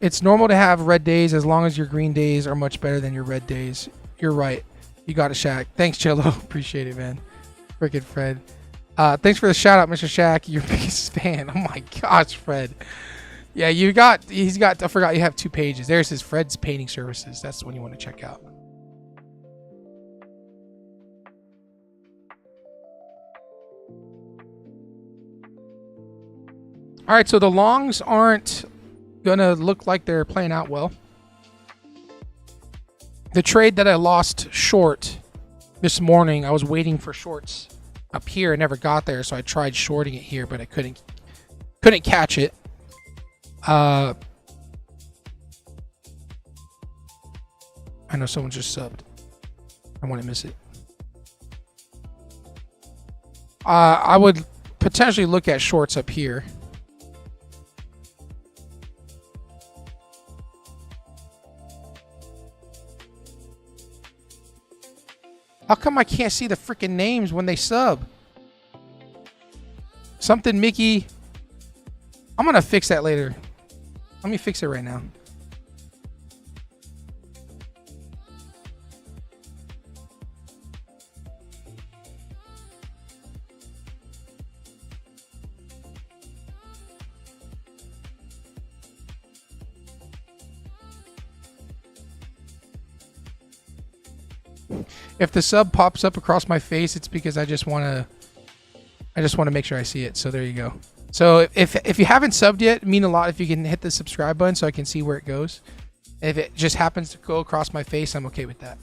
It's normal to have red days as long as your green days are much better than your red days. You're right. You got it, Shaq. Thanks, Cello. Appreciate it, man. Frickin' Fred. Thanks for the shout out, Mr. Shaq. Your biggest fan. Oh my gosh, Fred. Yeah, he's got, I forgot you have 2 pages. There's his Fred's Painting Services. That's the one you want to check out. All right, so the longs aren't gonna look like they're playing out well. The trade that I lost short this morning, I was waiting for shorts up here. I never got there, so I tried shorting it here, but I couldn't catch it. I know someone just subbed. I want to miss it. I would potentially look at shorts up here. How come I can't see the freaking names when they sub? Something Mickey. I'm going to fix that later. Let me fix it right now. If the sub pops up across my face, it's because I just want to make sure I see it. So there you go. So if you haven't subbed yet, it'd mean a lot if you can hit the subscribe button so I can see where it goes. If it just happens to go across my face, I'm okay with that.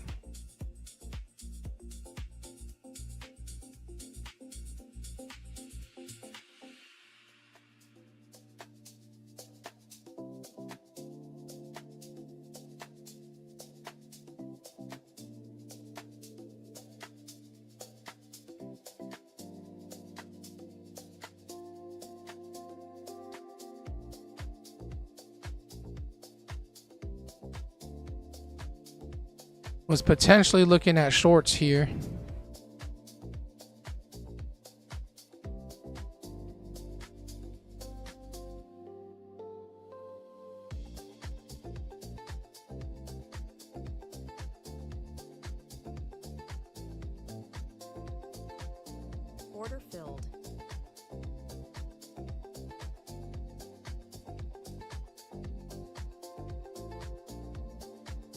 Was potentially looking at shorts here. Order filled.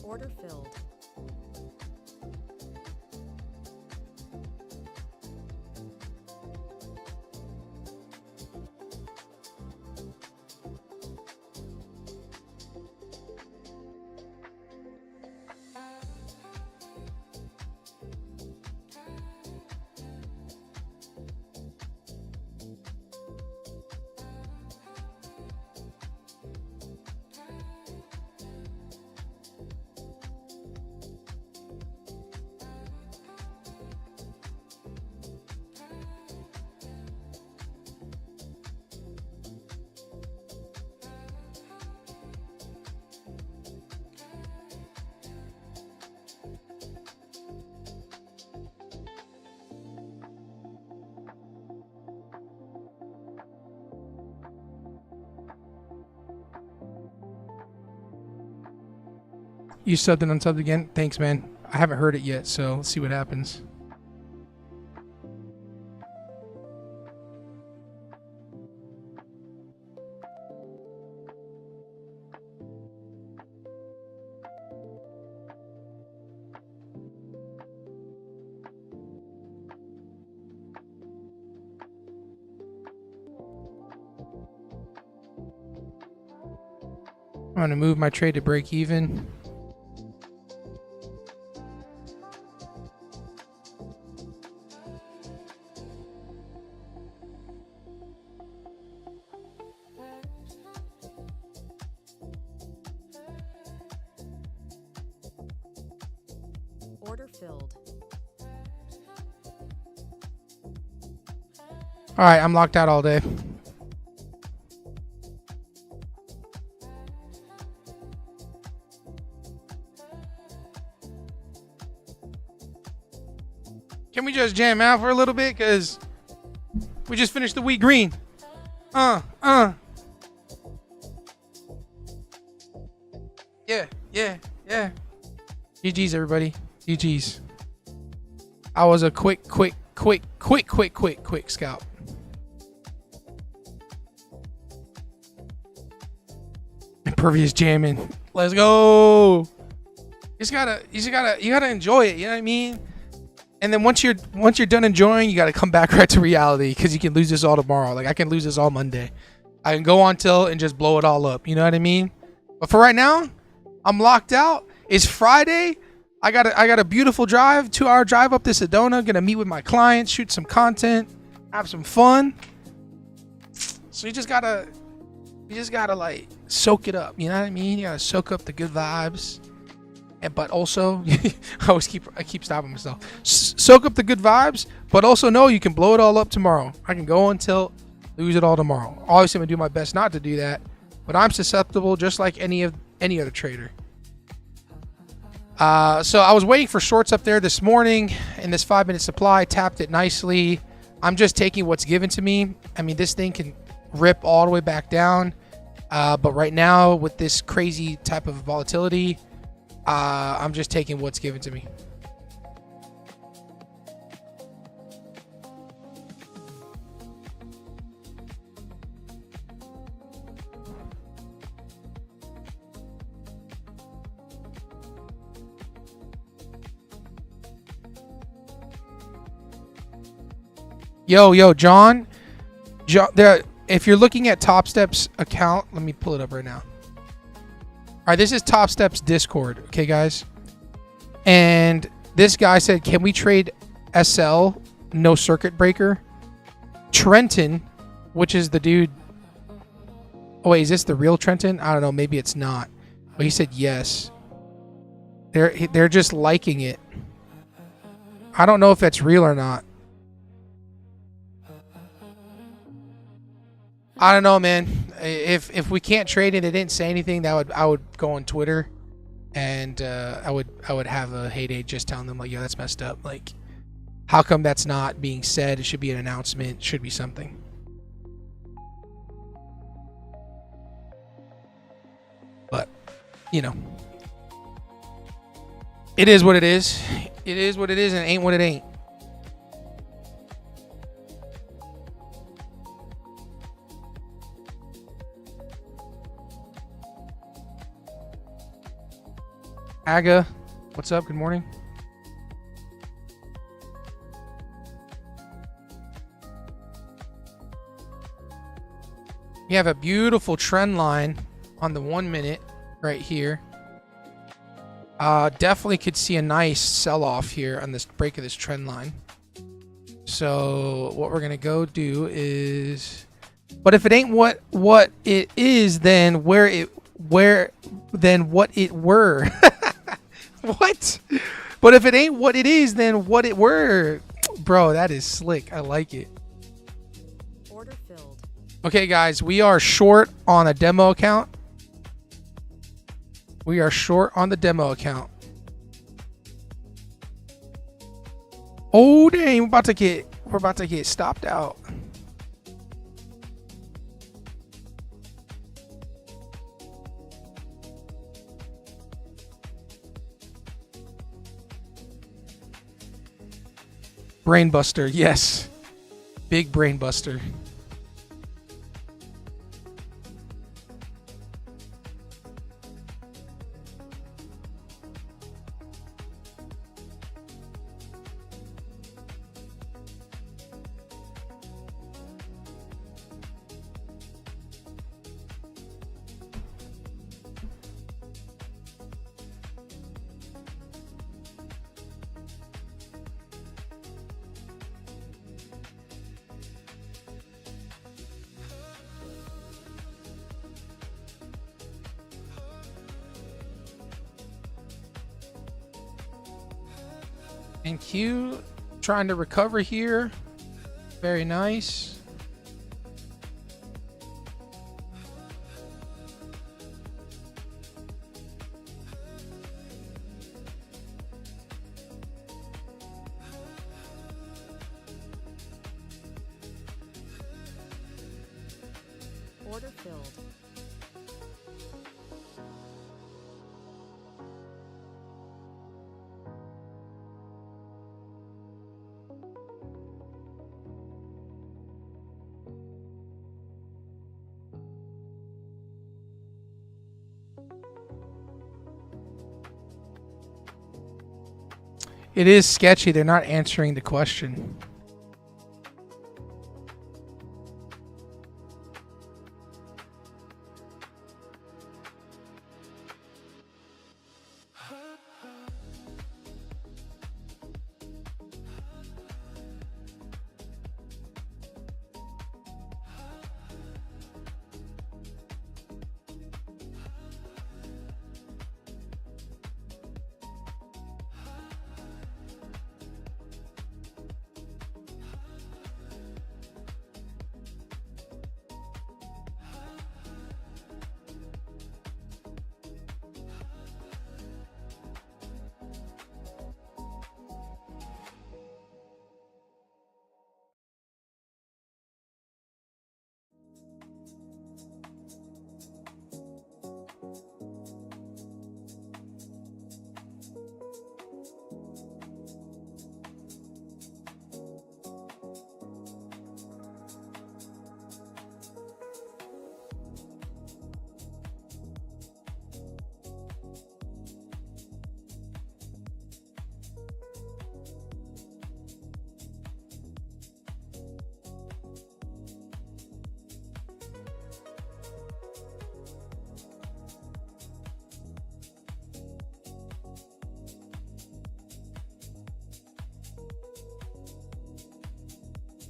Order filled. You subbed and unsubbed again? Thanks, man. I haven't heard it yet, so let's see what happens. I'm going to move my trade to break even. Order filled. All right, I'm locked out all day. Can we just jam out for a little bit? Because we just finished the week green. Yeah. GG's, everybody. GG's. I was a quick scalp. Impervious jamming. Let's go. You gotta enjoy it. You know what I mean? And then once you're done enjoying, you gotta come back right to reality, because you can lose this all tomorrow. Like, I can lose this all Monday. I can go on tilt and just blow it all up. You know what I mean? But for right now, I'm locked out. It's Friday. I got a beautiful drive, 2-hour drive up to Sedona. Gonna meet with my clients, shoot some content, have some fun. So you just gotta like soak it up. You know what I mean? You gotta soak up the good vibes. But also, I keep stopping myself. Soak up the good vibes, but also know you can blow it all up tomorrow. I can go on tilt, lose it all tomorrow. Obviously, I'm gonna do my best not to do that, but I'm susceptible just like any other trader. So I was waiting for shorts up there this morning, and this 5-minute supply tapped it nicely. I'm just taking what's given to me. I mean, this thing can rip all the way back down, but right now with this crazy type of volatility, I'm just taking what's given to me. Yo, John, there. If you're looking at TopStep's account, let me pull it up right now. All right, this is TopStep's Discord, okay, guys? And this guy said, can we trade SL, no circuit breaker? Trenton, which is the dude. Oh, wait, is this the real Trenton? I don't know. Maybe it's not. But he said yes. They're just liking it. I don't know if that's real or not. I don't know, man. If we can't trade it, it didn't say anything. I would go on Twitter, and I would have a heyday just telling them like, yo, that's messed up. Like, how come that's not being said? It should be an announcement. It should be something. But you know, it is what it is. It is what it is, and it ain't what it ain't. Aga, what's up? Good morning. You have a beautiful trend line on the 1 minute right here. Definitely could see a nice sell-off here on this break of this trend line. So what we're gonna go do is, but if it ain't what it is, then what it were. What? But if it ain't what it is, then what it were. Bro, that is slick. I like it. Order filled. Okay, guys, we are short on a demo account. We are short on the demo account. Oh, dang, we're about to get stopped out. Brain buster, yes. Big brain buster. And Q trying to recover here. Very nice. Order filled. It is sketchy. They're not answering the question.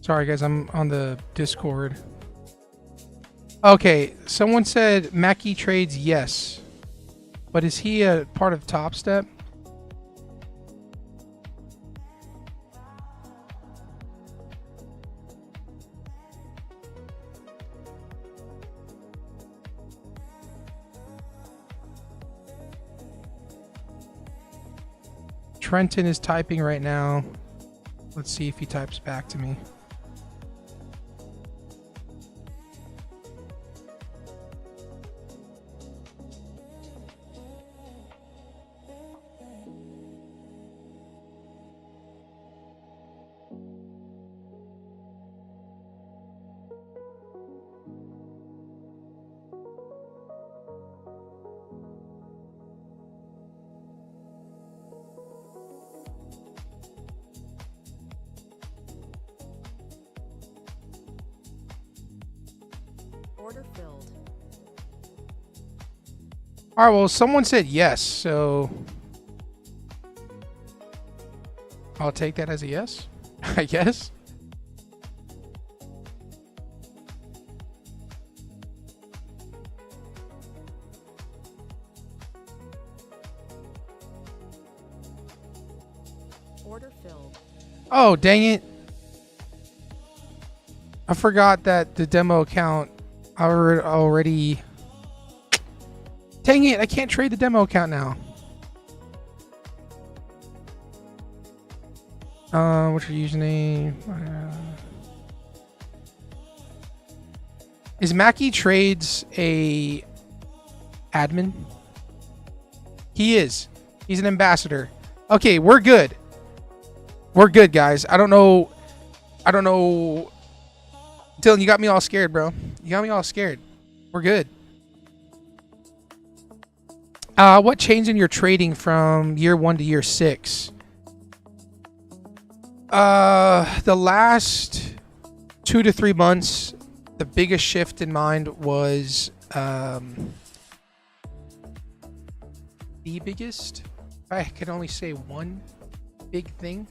Sorry, guys, I'm on the Discord. Okay, someone said Mackie trades yes, but is he a part of TopStep? Trenton is typing right now. Let's see if he types back to me. Order filled. All right, well, someone said yes, so I'll take that as a yes, I guess. Order filled. Oh, dang it. I forgot that the demo account already... Dang it, I can't trade the demo account now. What's your username? Is Mackie Trades a admin? He is. He's an ambassador. Okay, we're good. We're good, guys. I don't know. Dylan, you got me all scared, bro. You got me all scared. We're good. What changed in your trading from year 1 to year 6? The last 2 to 3 months, the biggest shift in mind was the biggest. I can only say one big thing.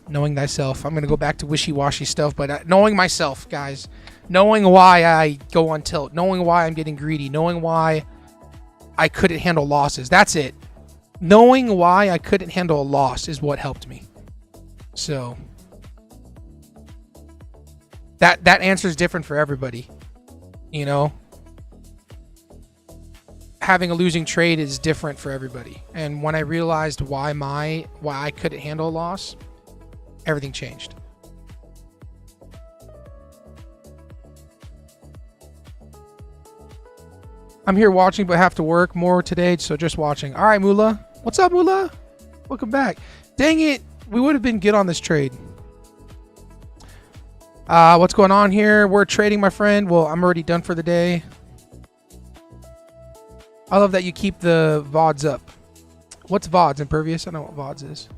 Knowing thyself. I'm going to go back to wishy-washy stuff, but knowing myself, guys. Knowing why I go on tilt. Knowing why I'm getting greedy. Knowing why I couldn't handle losses. That's it. knowing why I couldn't handle a loss is what helped me. So that answer is different for everybody. You know, having a losing trade is different for everybody. And when I realized why I couldn't handle a loss, everything changed. I'm here watching but have to work more today, so just watching. All right, Moolah. What's up, Moolah? Welcome back. Dang it. We would have been good on this trade. What's going on here? We're trading, my friend. Well, I'm already done for the day. I love that you keep the VODs up. What's VODs, Impervious? I don't know what VODs is.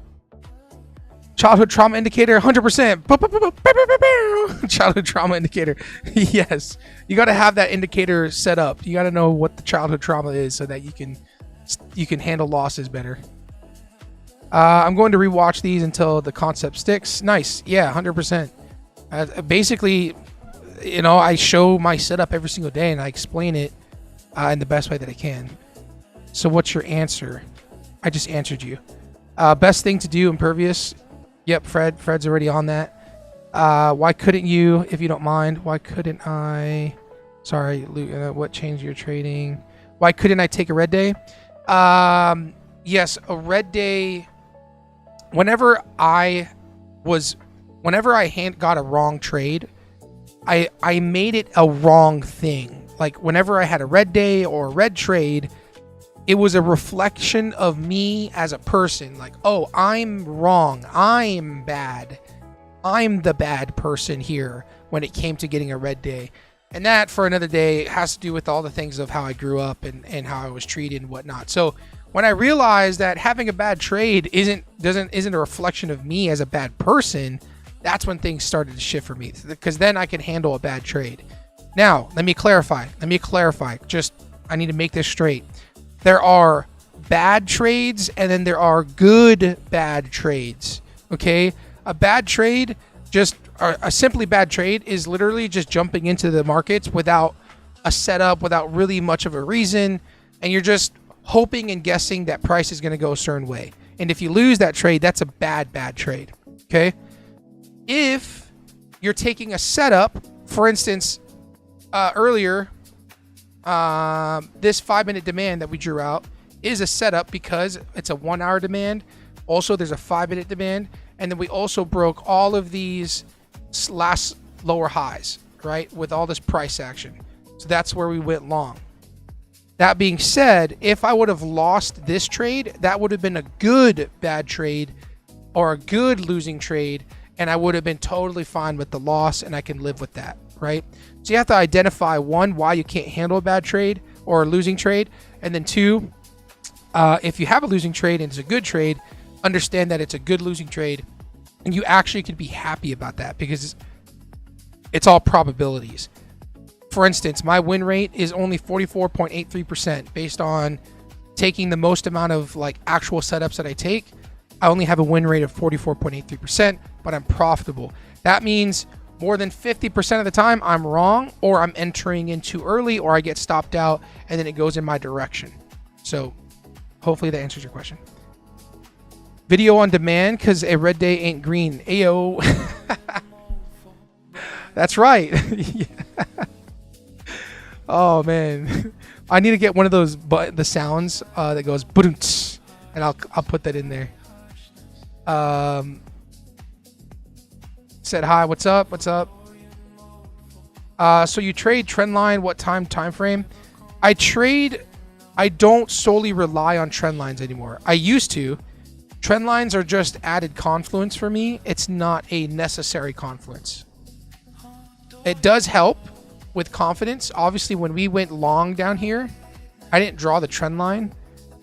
Childhood trauma indicator, 100%. Childhood trauma indicator. Yes. You got to have that indicator set up. You got to know what the childhood trauma is so that you can handle losses better. I'm going to rewatch these until the concept sticks. Nice. Yeah, 100%. Basically, you know, I show my setup every single day and I explain it in the best way that I can. So what's your answer? I just answered you. Best thing to do, Impervious. Yep, Fred's already on that. Why couldn't you, if you don't mind, why couldn't I, sorry, what changed your trading? Why couldn't I take a red day? Yes, a red day, whenever I got a wrong trade, I made it a wrong thing. Like whenever I had a red day or a red trade, it was a reflection of me as a person. Like, oh, I'm wrong. I'm bad. I'm the bad person here when it came to getting a red day. And that for another day has to do with all the things of how I grew up and how I was treated and whatnot. So when I realized that having a bad trade isn't a reflection of me as a bad person, that's when things started to shift for me, because then I can handle a bad trade. Now, let me clarify. Just, I need to make this straight. There are bad trades and then there are good bad trades. Okay? A bad trade, a simply bad trade is literally just jumping into the markets without a setup, without really much of a reason, and you're just hoping and guessing that price is going to go a certain way. And if you lose that trade, that's a bad trade. Okay? If you're taking a setup, for instance, earlier, this 5-minute demand that we drew out is a setup because it's a 1-hour demand. Also, there's a 5-minute demand. And then we also broke all of these last lower highs, right? With all this price action. So that's where we went long. That being said, if I would have lost this trade, that would have been a good bad trade or a good losing trade. And I would have been totally fine with the loss and I can live with that, right? So you have to identify, one, why you can't handle a bad trade or a losing trade. And then two, if you have a losing trade and it's a good trade, understand that it's a good losing trade and you actually can be happy about that because it's all probabilities. For instance, my win rate is only 44.83% based on taking the most amount of like actual setups that I take. I only have a win rate of 44.83%, but I'm profitable. That means more than 50% of the time I'm wrong, or I'm entering in too early, or I get stopped out and then it goes in my direction. So hopefully that answers your question. Video on demand because a red day ain't green. Ayo. That's right. Yeah. Oh man, I need to get one of those the sounds that goes boom, and I'll put that in there. Said hi. What's up? So you trade trend line? What time frame? I don't solely rely on trend lines anymore. I used to. Trend lines are just added confluence for me. It's not a necessary confluence. It does help with confidence. Obviously, when we went long down here, I didn't draw the trend line,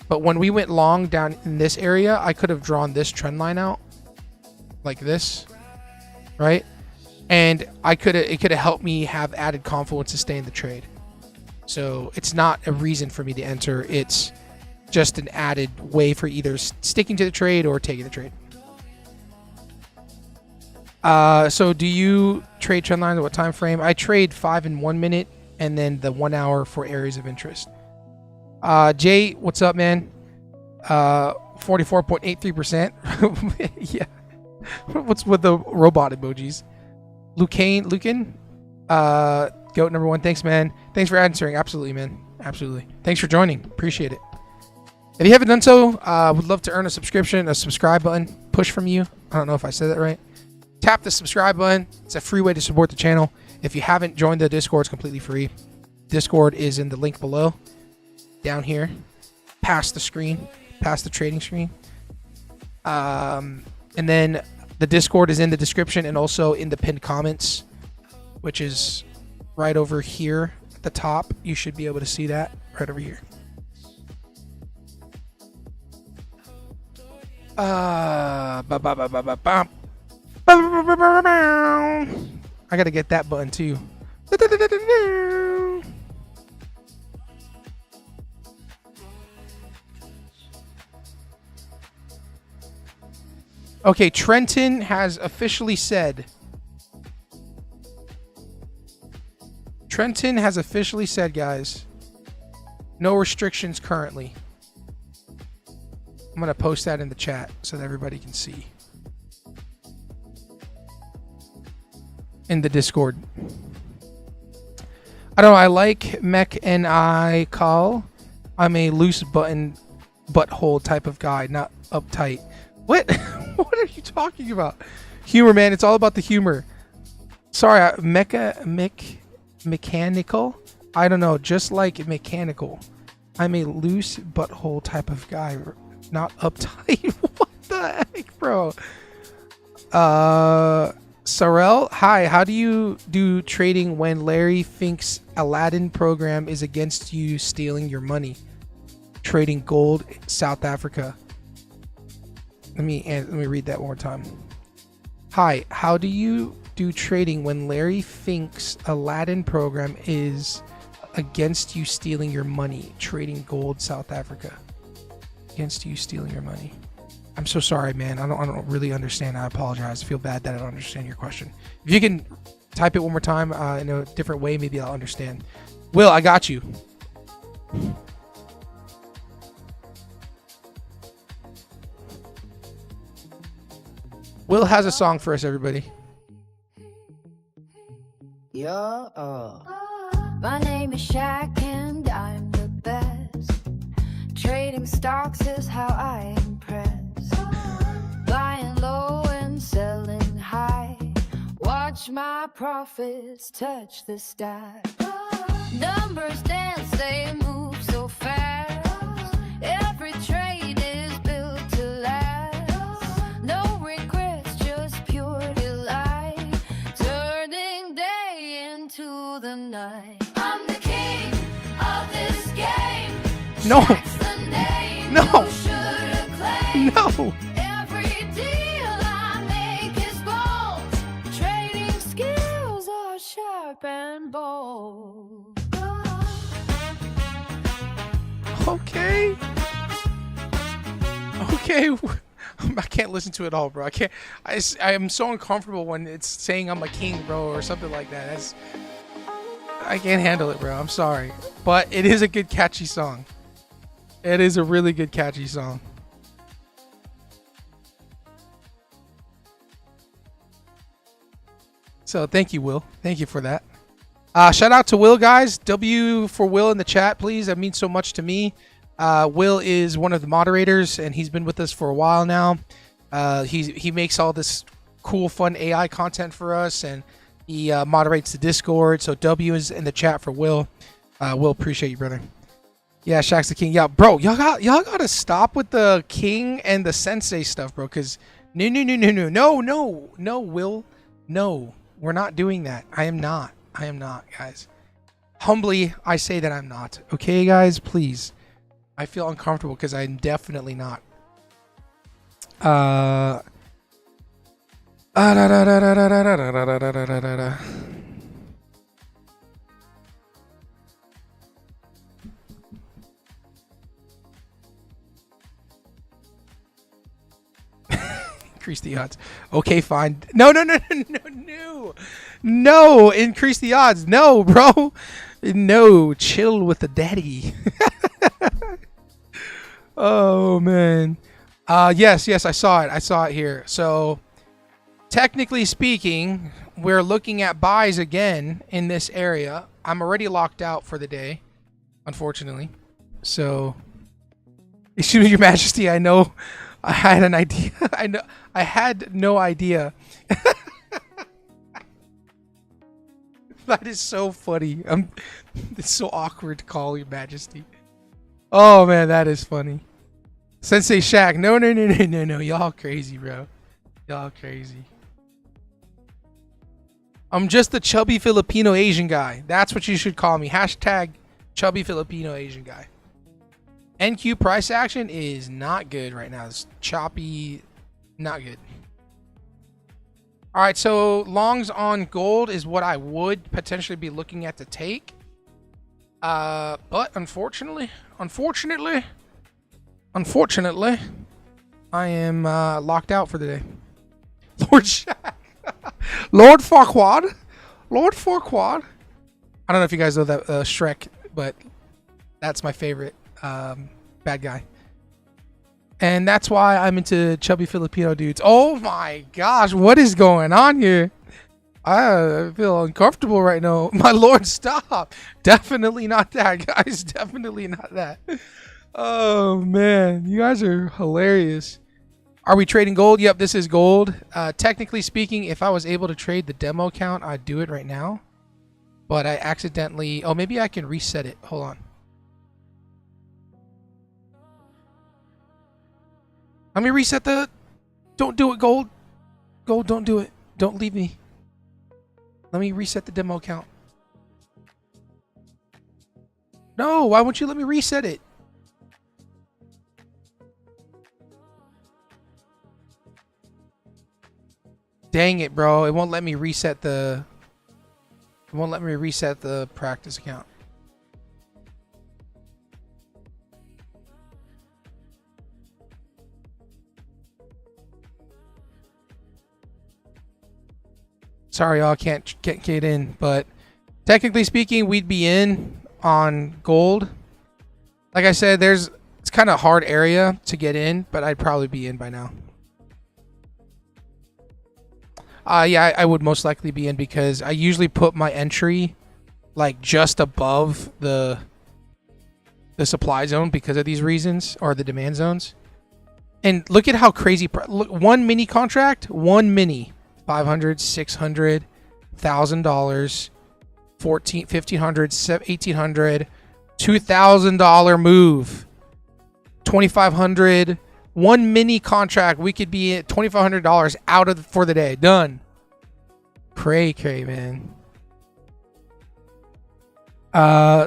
but when we went long down in this area, I could have drawn this trend line out like this, right? And it could have helped me have added confluence to stay in the trade. So it's not a reason for me to enter. It's just an added way for either sticking to the trade or taking the trade. So do you trade trend lines at what time frame? I trade 5 and 1 minute and then the 1 hour for areas of interest. Jay, what's up, man? 44.83%. Yeah. What's with the robot emojis? Lucan, goat number 1. Thanks, man. Thanks for answering. Absolutely, man. Absolutely. Thanks for joining. Appreciate it. If you haven't done so, would love to earn a subscribe button push from you. I don't know if I said that right. Tap the subscribe button. It's a free way to support the channel. If you haven't joined the Discord, it's completely free. Discord is in the link below, down here, past the screen, past the trading screen. And then the Discord is in the description and also in the pinned comments, which is right over here at the top. You should be able to see that right over here. I gotta get that button too. Okay, Trenton has officially said. Guys, no restrictions currently. I'm going to post that in the chat so that everybody can see. In the Discord. I don't know. I like Mech and I call. I'm a loose butthole type of guy, not uptight. What? What are you talking about? Humor, man. It's all about the humor. Sorry, mechanical? I don't know. Just like mechanical. I'm a loose butthole type of guy. Not uptight. What the heck, bro? Sorrel, hi. How do you do trading when Larry thinks Aladdin program is against you stealing your money? Trading gold, South Africa. Let me read that one more time. Hi. How do you do trading when Larry thinks Aladdin program is against you stealing your money? Trading gold, South Africa. Against you stealing your money. I'm so sorry, man. I don't really understand. I apologize. I feel bad that I don't understand your question. If you can type it one more time in a different way, maybe I'll understand. Will, I got you. Will has a song for us, everybody. My name is Shaq and I'm the best. Trading stocks is how I impress. Buying low and selling high. Watch my profits touch the sky. Numbers dance, they move so fast. Every trade is built to last. No regrets, just pure delight. Turning day into the night. I'm the king of this game. No. No. No. Every deal I make is bold. Trading skills are sharp and bold. Okay. I can't listen to it all, bro. I am so uncomfortable when it's saying I'm a king, bro, or something like that. I can't handle it, bro. I'm sorry. But it is a good, catchy song. It is a really good, catchy song. So thank you, Will. Thank you for that. Shout out to Will, guys. W for Will in the chat, please. That means so much to me. Will is one of the moderators, and he's been with us for a while now. He makes all this cool, fun AI content for us, and he moderates the Discord. So W is in the chat for Will. Will, appreciate you, brother. Yeah, Shaq's the king. Yeah, bro, y'all gotta stop with the king and the sensei stuff, bro. Cause no, Will, no, we're not doing that. I am not, guys. Humbly, I say that I'm not. Okay, guys, please. I feel uncomfortable because I'm definitely not. Increase the odds. Okay, fine. No. Increase the odds. No, bro. No, chill with the daddy. Oh man. Yes, I saw it. I saw it here. So technically speaking, we're looking at buys again in this area. I'm already locked out for the day, unfortunately. So, excuse me, Your Majesty, I know I had an idea. I had no idea. That is so funny. It's so awkward to call Your Majesty. Oh man, that is funny. Sensei Shaq, no. Y'all crazy, bro. Y'all crazy. I'm just the chubby Filipino Asian guy. That's what you should call me. Hashtag chubby Filipino Asian guy. NQ price action is not good right now. It's choppy, not good. All right, so longs on gold is what I would potentially be looking at to take. But unfortunately, I am locked out for the day. Lord Shaq. Lord Farquaad. I don't know if you guys know that Shrek, but that's my favorite bad guy. And that's why I'm into chubby Filipino dudes. Oh my gosh, what is going on here? I feel uncomfortable right now. My lord, stop. Definitely not that, guys. Definitely not that. Oh man, you guys are hilarious. Are we trading gold? Yep, this is gold. Technically speaking, if I was able to trade the demo account, I'd do it right now. But I accidentally... Oh, maybe I can reset it. Hold on. Let me reset the... Don't do it, gold. Gold, don't do it. Don't leave me. Let me reset the demo account. No, why won't you let me reset it? Dang it, bro. It won't let me reset the... It won't let me reset the practice account. Sorry, y'all can't get in, but technically speaking, we'd be in on gold. Like I said, it's kind of a hard area to get in, but I'd probably be in by now. Yeah, I would most likely be in because I usually put my entry like just above the supply zone because of these reasons, or the demand zones. And look at how crazy, look, one mini contract, one mini, $500, $600, $1,000, $1,400, $1,500, $1,800, $2,000 move, $2,500. One mini contract, we could be at $2,500 out of for the day. Done. Cray, man.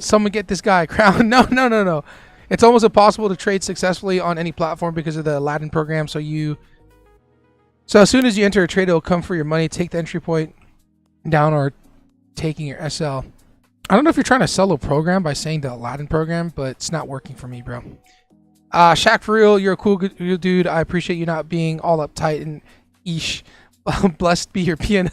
Someone get this guy a crown. No. It's almost impossible to trade successfully on any platform because of the Aladdin program. So as soon as you enter a trade, it'll come for your money. Take the entry point down or taking your SL. I don't know if you're trying to sell a program by saying the Aladdin program, but it's not working for me, bro. Shaq, for real, you're a cool dude. I appreciate you not being all uptight and eesh. Blessed be your P&L.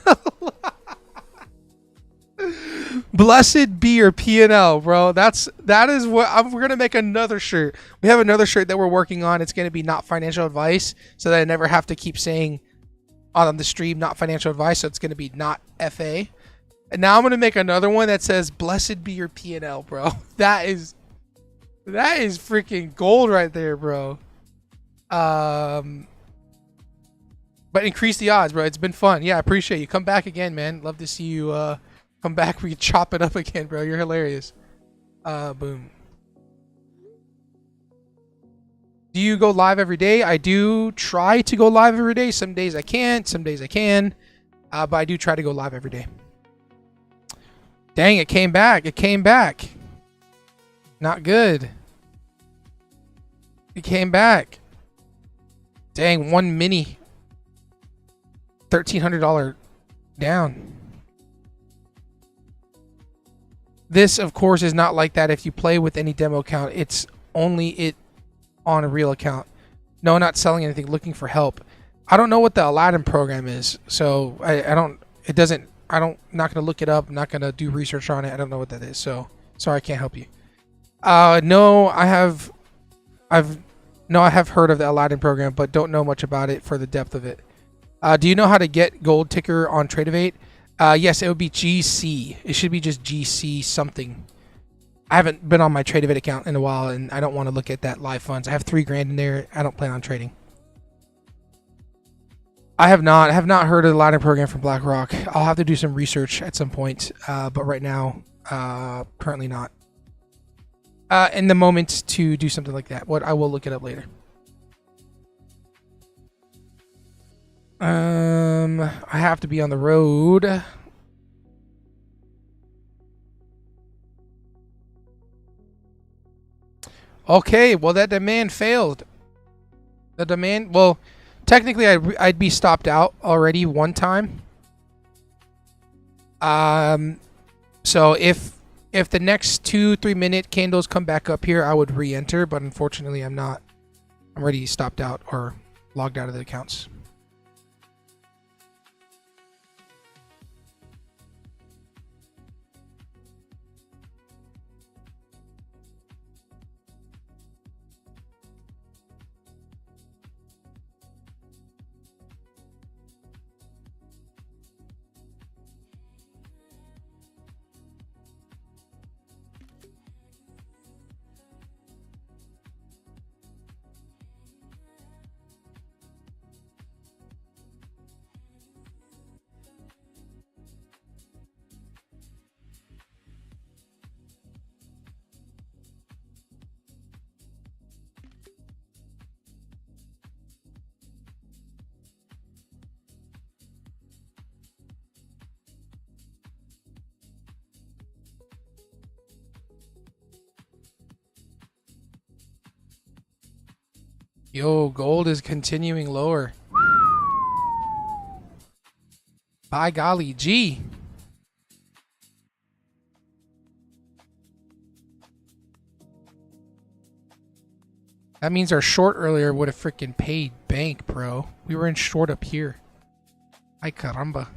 Blessed be your P&L, bro. That is what we're gonna make another shirt. We have another shirt that we're working on. It's gonna be not financial advice, so that I never have to keep saying on the stream not financial advice. So it's gonna be not FA. And now I'm gonna make another one that says "Blessed be your P&L," bro. That is freaking gold right there, bro. But increase the odds, bro. It's been fun. Yeah, I appreciate you. Come back again, man. Love to see you come back. We can chop it up again, bro. You're hilarious. Boom. Do you go live every day? I do try to go live every day. Some days I can't. Some days I can. But I do try to go live every day. Dang, it came back. It came back. Not good. It came back. Dang, one mini. $1,300 down. This, of course, is not like that if you play with any demo account. It's only it on a real account. No, not selling anything, looking for help. I don't know what the Aladdin program is, so I'm not gonna look it up. I'm not gonna do research on it. I don't know what that is, so sorry, I can't help you. No, I've No, I have heard of the Aladdin program, but don't know much about it for the depth of it. Do you know how to get gold ticker on Tradeovate? Yes, it would be GC. It should be just GC something. I haven't been on my Tradeovate account in a while, and I don't want to look at that live funds. I have $3 grand in there. I don't plan on trading. I have not heard of the Aladdin program from BlackRock. I'll have to do some research at some point, but right now, currently not. In the moment to do something like that. What I will look it up later. I have to be on the road. Okay, well that demand failed. The demand, well, technically I'd be stopped out already one time. So if the next 2-3 minute candles come back up here, I would re-enter, but unfortunately I'm not. I'm already stopped out or logged out of the accounts. Yo, gold is continuing lower. By golly, G. That means our short earlier would have freaking paid bank, bro. We were in short up here. Ay caramba.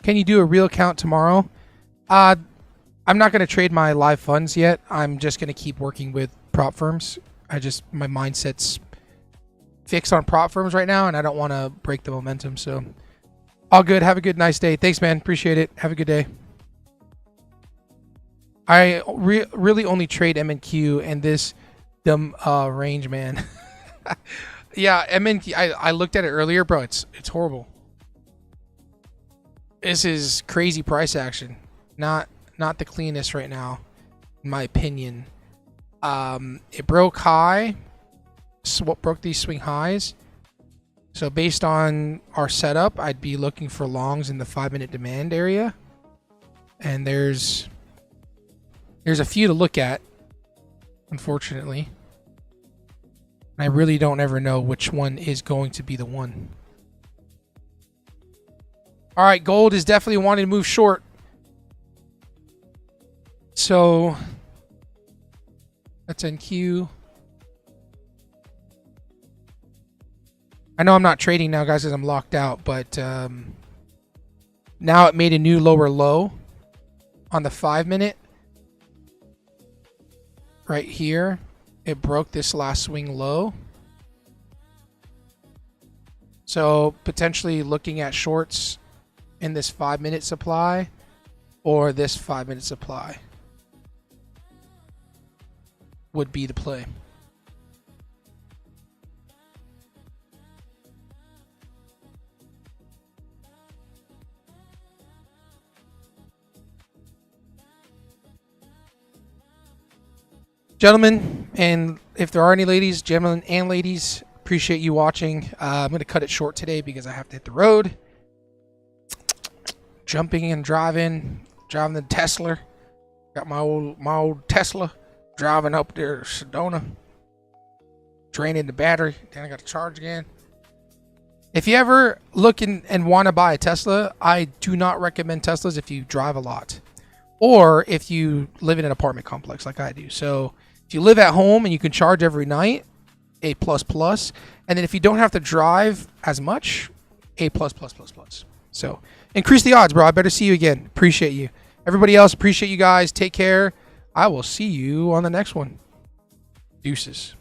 Can you do a real count tomorrow? I'm not going to trade my live funds yet. I'm just going to keep working with prop firms. My mindset's fixed on prop firms right now, and I don't want to break the momentum. So, all good. Have a good, nice day. Thanks, man. Appreciate it. Have a good day. I really only trade MNQ and this dumb range, man. Yeah, MNQ. I looked at it earlier, bro. It's horrible. This is crazy price action. Not the cleanest right now, in my opinion. It broke high. Broke these swing highs. So based on our setup, I'd be looking for longs in the 5-minute demand area. And there's a few to look at, unfortunately. I really don't ever know which one is going to be the one. All right, gold is definitely wanting to move short. So that's NQ. I know I'm not trading now, guys, because I'm locked out, but now it made a new lower low on the 5-minute. Right here, it broke this last swing low. So potentially looking at shorts in this 5-minute supply or this 5-minute supply would be the play. Gentlemen, and if there are any ladies, gentlemen and ladies, appreciate you watching. I'm going to cut it short today because I have to hit the road. Jumping and driving the Tesla. Got my old Tesla. Driving up there to Sedona, draining the battery. Then I got to charge again. If you ever look and want to buy a Tesla, I do not recommend Teslas if you drive a lot, or if you live in an apartment complex like I do. So if you live at home and you can charge every night, A++. And then if you don't have to drive as much, A++++. So increase the odds, bro. I better see you again. Appreciate you. Everybody else, appreciate you guys. Take care. I will see you on the next one. Deuces.